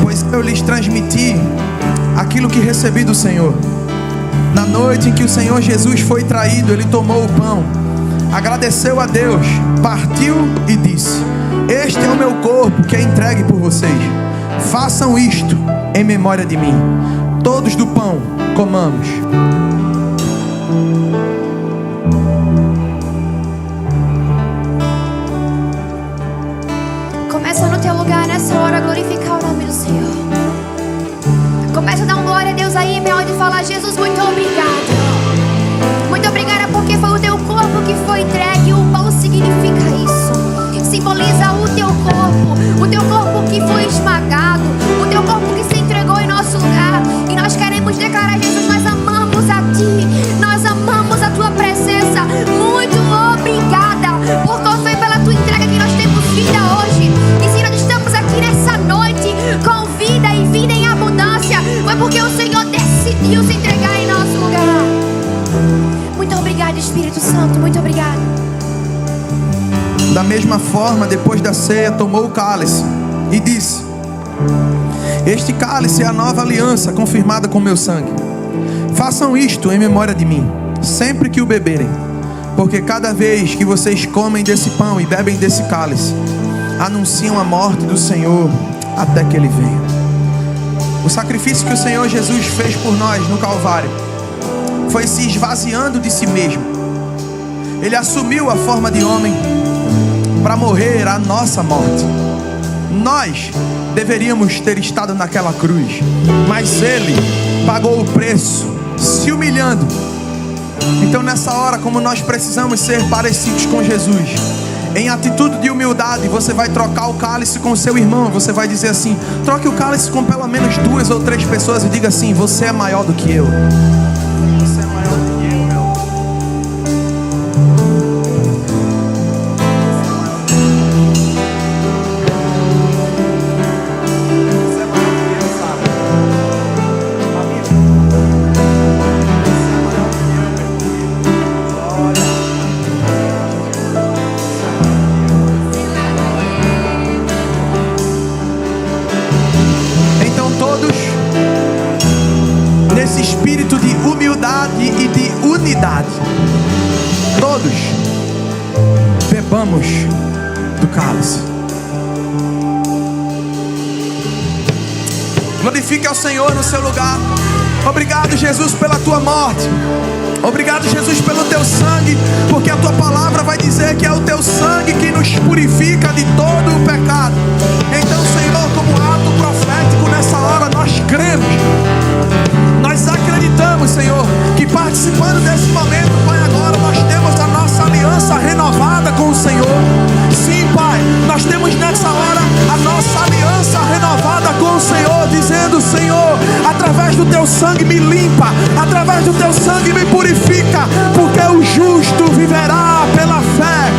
Pois eu lhes transmiti aquilo que recebi do Senhor. Na noite em que o Senhor Jesus foi traído, Ele tomou o pão, agradeceu a Deus, partiu e disse: este é o meu corpo que é entregue por vocês. Façam isto em memória de mim. Todos do pão, comamos. Começa no teu lugar nessa hora a glorificar o nome do Senhor. Começa a dar uma glória a Deus aí, meu, e falar: Jesus, muito obrigada. Muito obrigada porque foi o teu corpo que foi entregue. O pão significa isso. Simboliza o teu corpo que foi esmagado, o teu corpo que se entregou em nosso lugar. E nós queremos declarar: Jesus, nós amamos a Ti, nós amamos a Tua presença. Muito obrigada, porque foi pela Tua entrega que nós temos vida hoje. E se nós estamos aqui nessa noite com vida e vida em abundância, foi porque o Senhor decidiu se entregar em nosso lugar. Muito obrigada, Espírito Santo, muito obrigada. Da mesma forma, depois da ceia, tomou o cálice e disse: este cálice é a nova aliança confirmada com meu sangue. Façam isto em memória de mim, sempre que o beberem, porque cada vez que vocês comem desse pão e bebem desse cálice, anunciam a morte do Senhor até que Ele venha. O sacrifício que o Senhor Jesus fez por nós no Calvário foi se esvaziando de si mesmo. Ele assumiu a forma de homem para morrer a nossa morte. Nós deveríamos ter estado naquela cruz, mas Ele pagou o preço, se humilhando. Então nessa hora, como nós precisamos ser parecidos com Jesus, em atitude de humildade, você vai trocar o cálice com o seu irmão. Você vai dizer assim: troque o cálice com pelo menos 2 ou 3 pessoas e diga assim: você é maior do que eu. Você é maior do que eu, meu. E de unidade, todos bebamos do cálice. Glorifique ao Senhor no seu lugar. Obrigado, Jesus, pela tua morte. Obrigado, Jesus, pelo teu sangue, porque a tua palavra vai dizer que é o teu sangue que nos purifica de todo o pecado. Então, Senhor, como ato profético nessa hora, nós cremos, nós acreditamos, Senhor, que participando desse momento, Pai, agora nós temos a nossa aliança renovada com o Senhor. Sim, Pai, nós temos nessa hora a nossa aliança renovada com o Senhor, dizendo: Senhor, através do teu sangue me limpa, através do teu sangue me purifica, porque o justo viverá pela fé.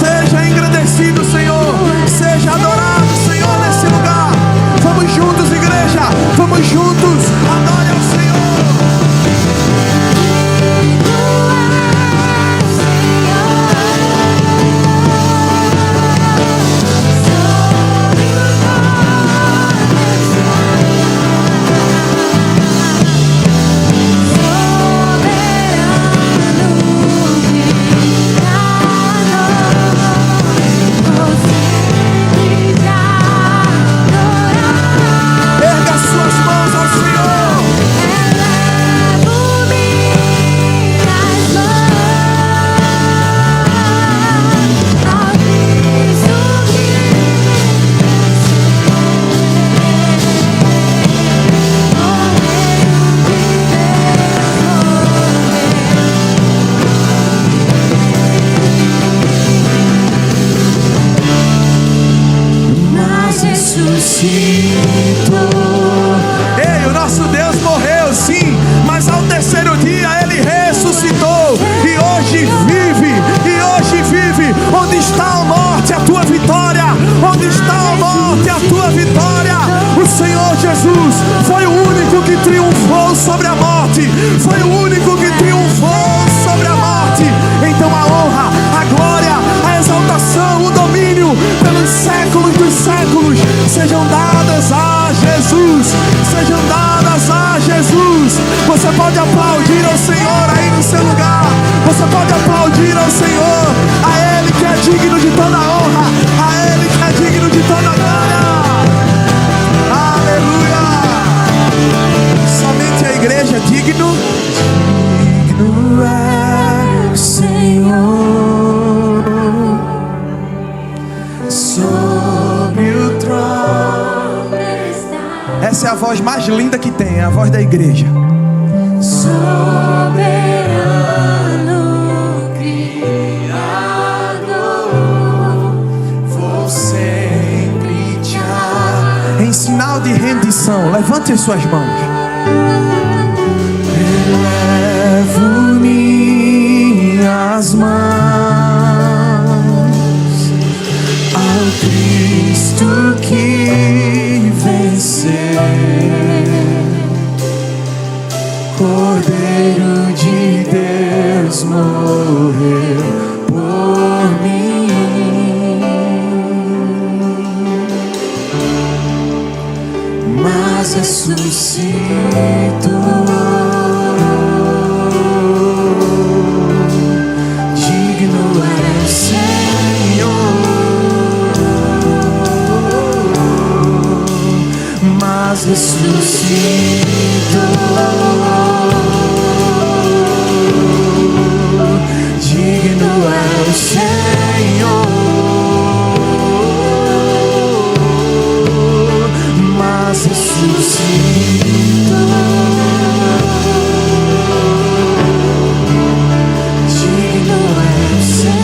Seja engrandecido, Senhor, seja adorado, Senhor, nesse lugar. Vamos juntos, igreja, vamos juntos, adore ao Senhor. Ei, o nosso Deus morreu, sim, mas ao terceiro dia Ele ressuscitou e hoje vive, Onde está a morte, a tua vitória? Onde está a morte, a tua vitória? O Senhor Jesus foi o único que triunfou sobre a morte. Foi o único que triunfou sobre a morte. Então a honra, a glória, a exaltação, o domínio pelos séculos dos séculos sejam dadas a Jesus. Sejam dadas a Jesus. Você pode aplaudir ao Senhor aí no seu lugar. Você pode aplaudir ao Senhor, a Ele que é digno de toda honra, a Ele que é digno de toda glória. Aleluia! Somente a igreja é digno. Digno é o Senhor sobre o trono. Essa é a voz mais linda que tem, é a voz da igreja. Soberano Criador, Vou sempre te amar. Em sinal de rendição, levante as suas mãos. Elevo minhas mãos ao Cristo que venceu, Cordeiro de Deus morreu por mim, mas ressuscitou. Digno é o Senhor, mas ressuscitou. Digno é o Senhor, mas ressuscitou. Digno é o Senhor.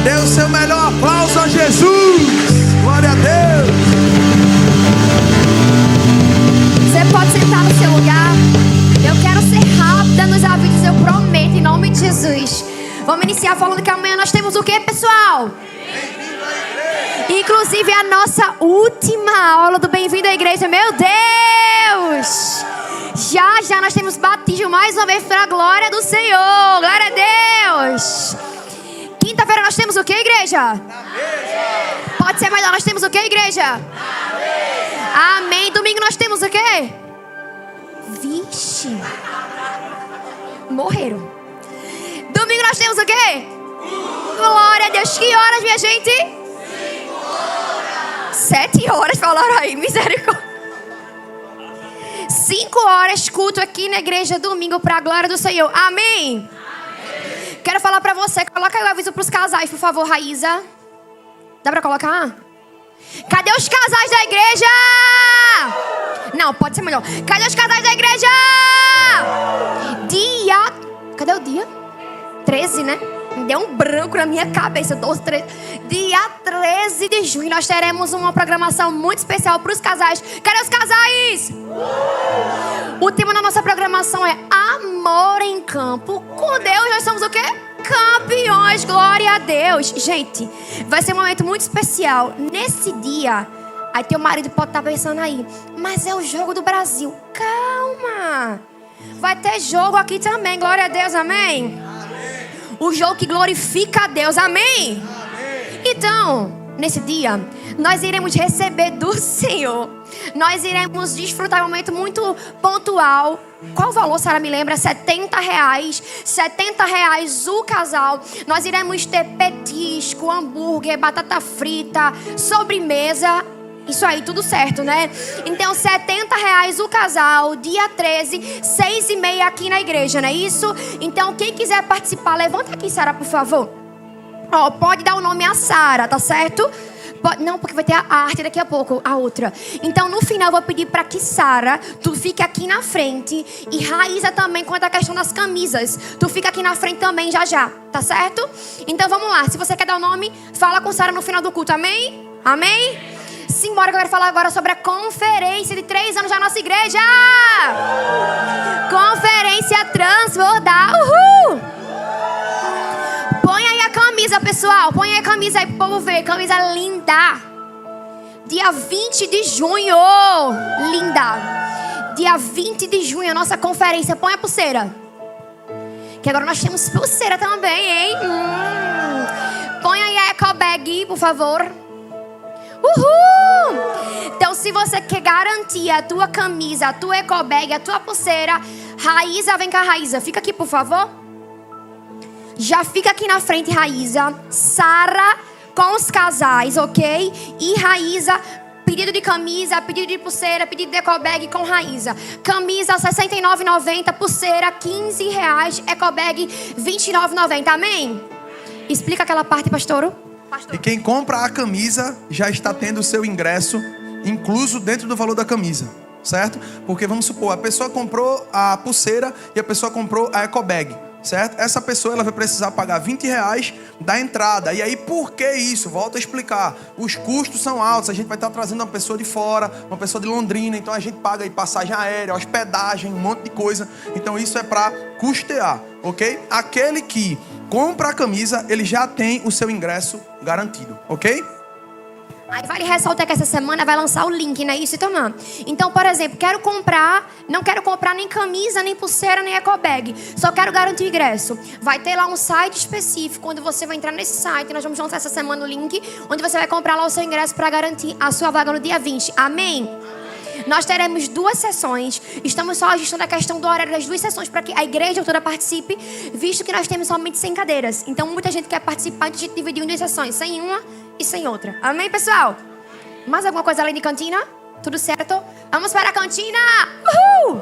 Dê o seu melhor aplauso a Jesus. Glória a Deus. Você pode sentar no seu lugar. Eu quero ser rápida nos avisos, eu prometo, em nome de Jesus. Vamos iniciar falando que amanhã nós temos o que, pessoal? Inclusive a nossa última aula do Bem-vindo à Igreja. Meu Deus! Já nós temos batismo mais uma vez para a glória do Senhor. Glória a Deus! Quinta-feira nós temos o que, igreja? Pode ser melhor, nós temos o que, igreja? Amém. Domingo nós temos o quê? Vixe. Morreram. Domingo nós temos o quê? Glória a Deus. Que horas, minha gente? 7 horas falaram aí. Misericórdia. 5 horas culto aqui na igreja domingo para a glória do Senhor. Amém. Quero falar pra você, coloca aí o aviso pros casais, por favor, Raíza. Dá pra colocar? Cadê os casais da igreja? Não, pode ser melhor. Cadê os casais da igreja? Cadê o dia? 13, né? Me deu um branco na minha cabeça. 12, 13. Dia 13 de junho nós teremos uma programação muito especial pros casais. Cadê os casais? O tema da nossa programação é Amor em Campo. Com Deus nós somos o quê? Campeões, glória a Deus. Gente, vai ser um momento muito especial. Nesse dia, aí teu marido pode estar pensando aí, mas é o jogo do Brasil. Calma. Vai ter jogo aqui também, glória a Deus, amém? O jogo que glorifica a Deus, amém? Então, nesse dia, nós iremos receber do Senhor. Nós iremos desfrutar de um momento muito pontual. Qual o valor, Sara, me lembra? R$70. R$70 o casal. Nós iremos ter petisco, hambúrguer, batata frita, sobremesa. Isso aí, tudo certo, né? Então, R$70 o casal, dia 13, 6h30 aqui na igreja, não é isso? Então, quem quiser participar, levanta aqui, Sara, por favor. Ó, pode dar o nome a Sara, tá certo? Não, porque vai ter a arte daqui a pouco, a outra. Então, no final, eu vou pedir para que Sara, tu fique aqui na frente. E Raíza também, quanto à questão das camisas. Tu fica aqui na frente também, já, tá certo? Então, vamos lá. Se você quer dar o nome, fala com Sara no final do culto, amém? Amém? Simbora, que eu quero falar agora sobre a conferência de 3 anos da nossa igreja. Conferência Transbordar. Uhul! Põe aí a camisa camisa, pessoal. Põe aí a camisa aí pro povo ver. Camisa linda. Dia 20 de junho. Linda. Dia 20 de junho, a nossa conferência. Põe a pulseira. Que agora nós temos pulseira também, hein? Põe aí a eco bag, por favor. Uhul! Então, se você quer garantir a tua camisa, a tua eco bag, a tua pulseira, Raíza, vem cá, Raíza. Fica aqui, por favor. Já fica aqui na frente, Raíza. Sara com os casais, ok? E Raíza, pedido de camisa, pedido de pulseira, pedido de eco bag com Raíza. Camisa R$ 69,90, pulseira R$15, eco bag R$29,90. Amém? Explica aquela parte, pastor. E quem compra a camisa já está tendo o seu ingresso incluso dentro do valor da camisa, certo? Porque vamos supor, a pessoa comprou a pulseira e a pessoa comprou a eco bag, certo? Essa pessoa ela vai precisar pagar R$20 da entrada. E aí por que isso? Volto a explicar. Os custos são altos. A gente vai estar trazendo uma pessoa de fora, uma pessoa de Londrina. Então a gente paga aí passagem aérea, hospedagem, um monte de coisa. Então isso é para custear, ok? Aquele que compra a camisa, ele já tem o seu ingresso garantido, ok? Aí vale ressaltar que essa semana vai lançar o link, não é isso, Itamar? Então, por exemplo, quero comprar, não quero comprar nem camisa, nem pulseira, nem eco bag. Só quero garantir o ingresso. Vai ter lá um site específico, onde você vai entrar nesse site. Nós vamos lançar essa semana o link, onde você vai comprar lá o seu ingresso para garantir a sua vaga no dia 20. Amém? Nós teremos 2 sessões. Estamos só ajustando a questão do horário das 2 sessões para que a igreja toda participe, visto que nós temos somente 100 cadeiras. Então, muita gente quer participar, a gente dividiu em 2 sessões, sem uma e sem outra. Amém, pessoal? Mais alguma coisa além de cantina? Tudo certo? Vamos para a cantina! Uhul!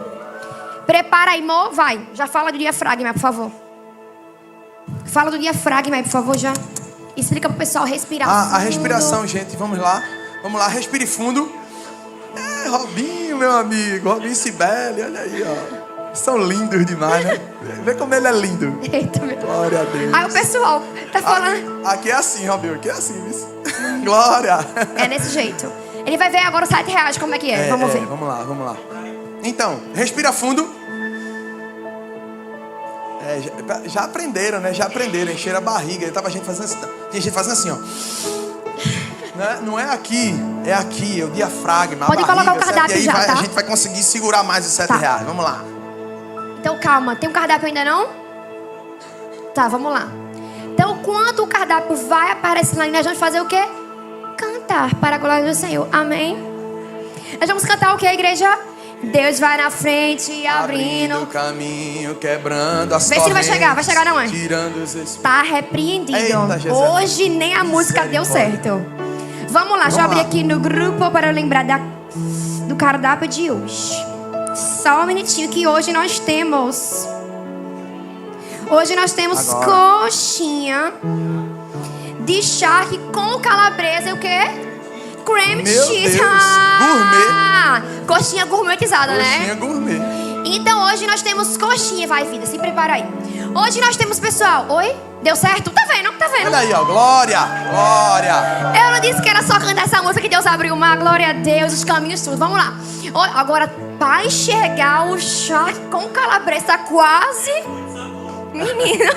Prepara aí, Mo. Vai. Já fala do diafragma, por favor. Fala do diafragma aí, por favor, já. Explica pro pessoal respirar fundo. A respiração, gente. Vamos lá. Vamos lá, respire fundo. Robinho, meu amigo. Robinho e Cibele, olha aí, ó. São lindos demais, né? Vê como ele é lindo. Eita, meu. Glória a Deus. Aí o pessoal tá falando. Aqui é assim, Robinho. Aqui é assim, viu? Glória. É desse jeito. Ele vai ver agora os R$7 como é que é. Vamos ver. Vamos lá, vamos lá. Então, respira fundo. Já aprenderam, né? Já aprenderam. Encher a barriga. Tava gente fazendo assim. Tinha gente fazendo assim, ó. Não é aqui, é aqui, é o diafragma. Pode colocar o cardápio já, tá? A gente vai conseguir segurar mais os R$7. Vamos lá. Então calma, tem um cardápio ainda não? Tá, vamos lá. Então quando o cardápio vai aparecer lá, nós vamos fazer o quê? Cantar para a glória do Senhor. Amém? Nós vamos cantar o quê, igreja? Deus vai na frente, abrindo o caminho, quebrando as Vê se ele vai chegar não é? Tirando os espíritos. Tá repreendido. Eita, Jesus. Hoje nem a música deu certo. Vamos lá, deixa eu abrir aqui no grupo para eu lembrar do cardápio de hoje. Só um minutinho que hoje nós temos. Agora. Coxinha de charque com calabresa e o quê? Cream cheese. Gourmet. Coxinha gourmetizada, né? Coxinha gourmet. Então hoje nós temos coxinha, vai vida, se prepara aí. Hoje nós temos, pessoal, oi? Deu certo? Tá vendo? Tá vendo? Olha aí, ó, glória, glória. Eu não disse que era só cantar essa música que Deus abriu o mar, glória a Deus, os caminhos tudo. Vamos lá. Agora, para enxergar o charque com calabresa, tá quase... Menina.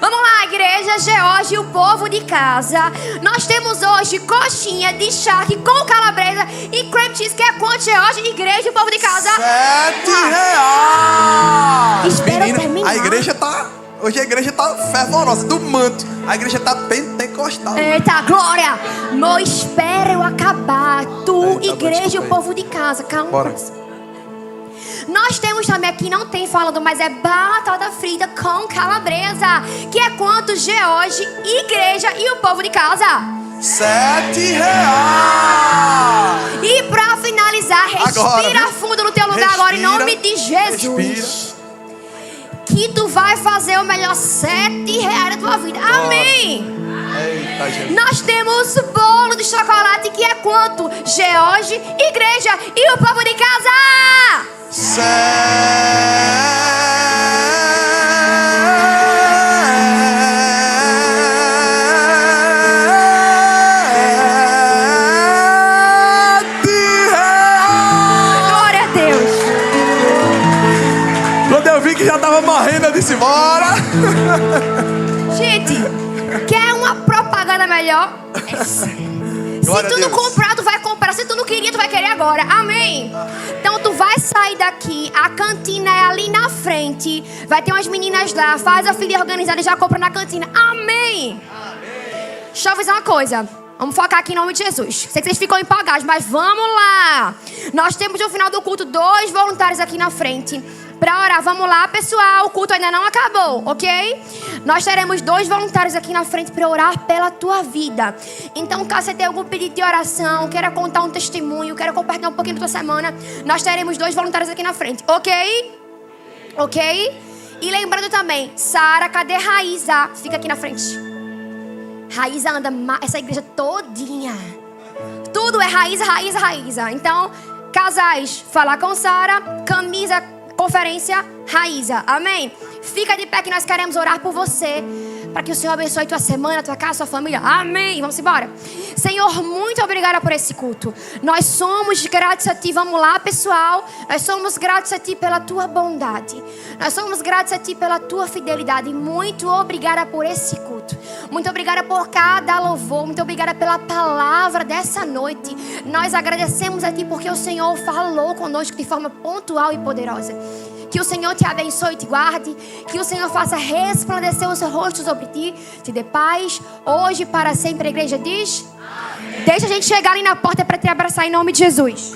Vamos lá, igreja, George e o povo de casa. Nós temos hoje coxinha de charque com calabresa e cream cheese, que é quanto, George? Igreja e o povo de casa? R$7. Espera eu Menina, terminar. a igreja tá... Hoje a igreja tá fervorosa, do manto. A igreja tá pentecostal. Eita, glória. Mo, espera eu acabar. Tu, Eita, igreja e o povo de casa. Calma. Bora. Nós temos também aqui, não tem falando, mas é batata frita com calabresa. Que é quanto, George, igreja e o povo de casa? R$7. E pra finalizar, respira Agora, fundo no teu lugar agora, em nome de Jesus. Respira. Que tu vai fazer o melhor R$7 da tua vida. Amém. Eita, gente. Nós temos bolo de chocolate, que é quanto? George, igreja e o povo de casa. Glória a Deus. Quando eu vi que já tava morrendo, eu disse, bora. Gente, quer uma propaganda melhor? Essa. Glória Se tu a não Deus. comprar, tu vai comprar. Se tu não queria, tu vai querer agora. Amém? Então tu vai sair daqui. A cantina é ali na frente. Vai ter umas meninas lá. Faz a filha organizada e já compra na cantina. Amém? Deixa eu avisar uma coisa. Vamos focar aqui em nome de Jesus. Sei que vocês ficam empolgados, mas vamos lá. Nós temos no final do culto 2 voluntários aqui na frente para orar. Vamos lá, pessoal. O culto ainda não acabou, ok? Nós teremos 2 voluntários aqui na frente para orar pela tua vida. Então, caso você tenha algum pedido de oração, queira contar um testemunho, queira compartilhar um pouquinho da tua semana, nós teremos 2 voluntários aqui na frente, ok? Ok? E lembrando também, Sara, cadê Raíza? Fica aqui na frente. Raíza anda essa igreja todinha. Tudo é Raíza, Raíza, Raíza. Então, casais, falar com Sara. Camisa, conferência, Raíza. Amém? Fica de pé que nós queremos orar por você. Para que o Senhor abençoe tua semana, tua casa, tua família. Amém. Vamos embora. Senhor, muito obrigada por esse culto. Nós somos gratos a Ti. Vamos lá, pessoal. Nós somos gratos a Ti pela Tua bondade. Nós somos gratos a Ti pela Tua fidelidade. Muito obrigada por esse culto. Muito obrigada por cada louvor. Muito obrigada pela palavra dessa noite. Nós agradecemos a Ti porque o Senhor falou conosco de forma pontual e poderosa. Que o Senhor te abençoe e te guarde. Que o Senhor faça resplandecer o seu rosto sobre ti. Te dê paz. Hoje e para sempre a igreja diz. Amém. Deixa a gente chegar ali na porta para te abraçar em nome de Jesus.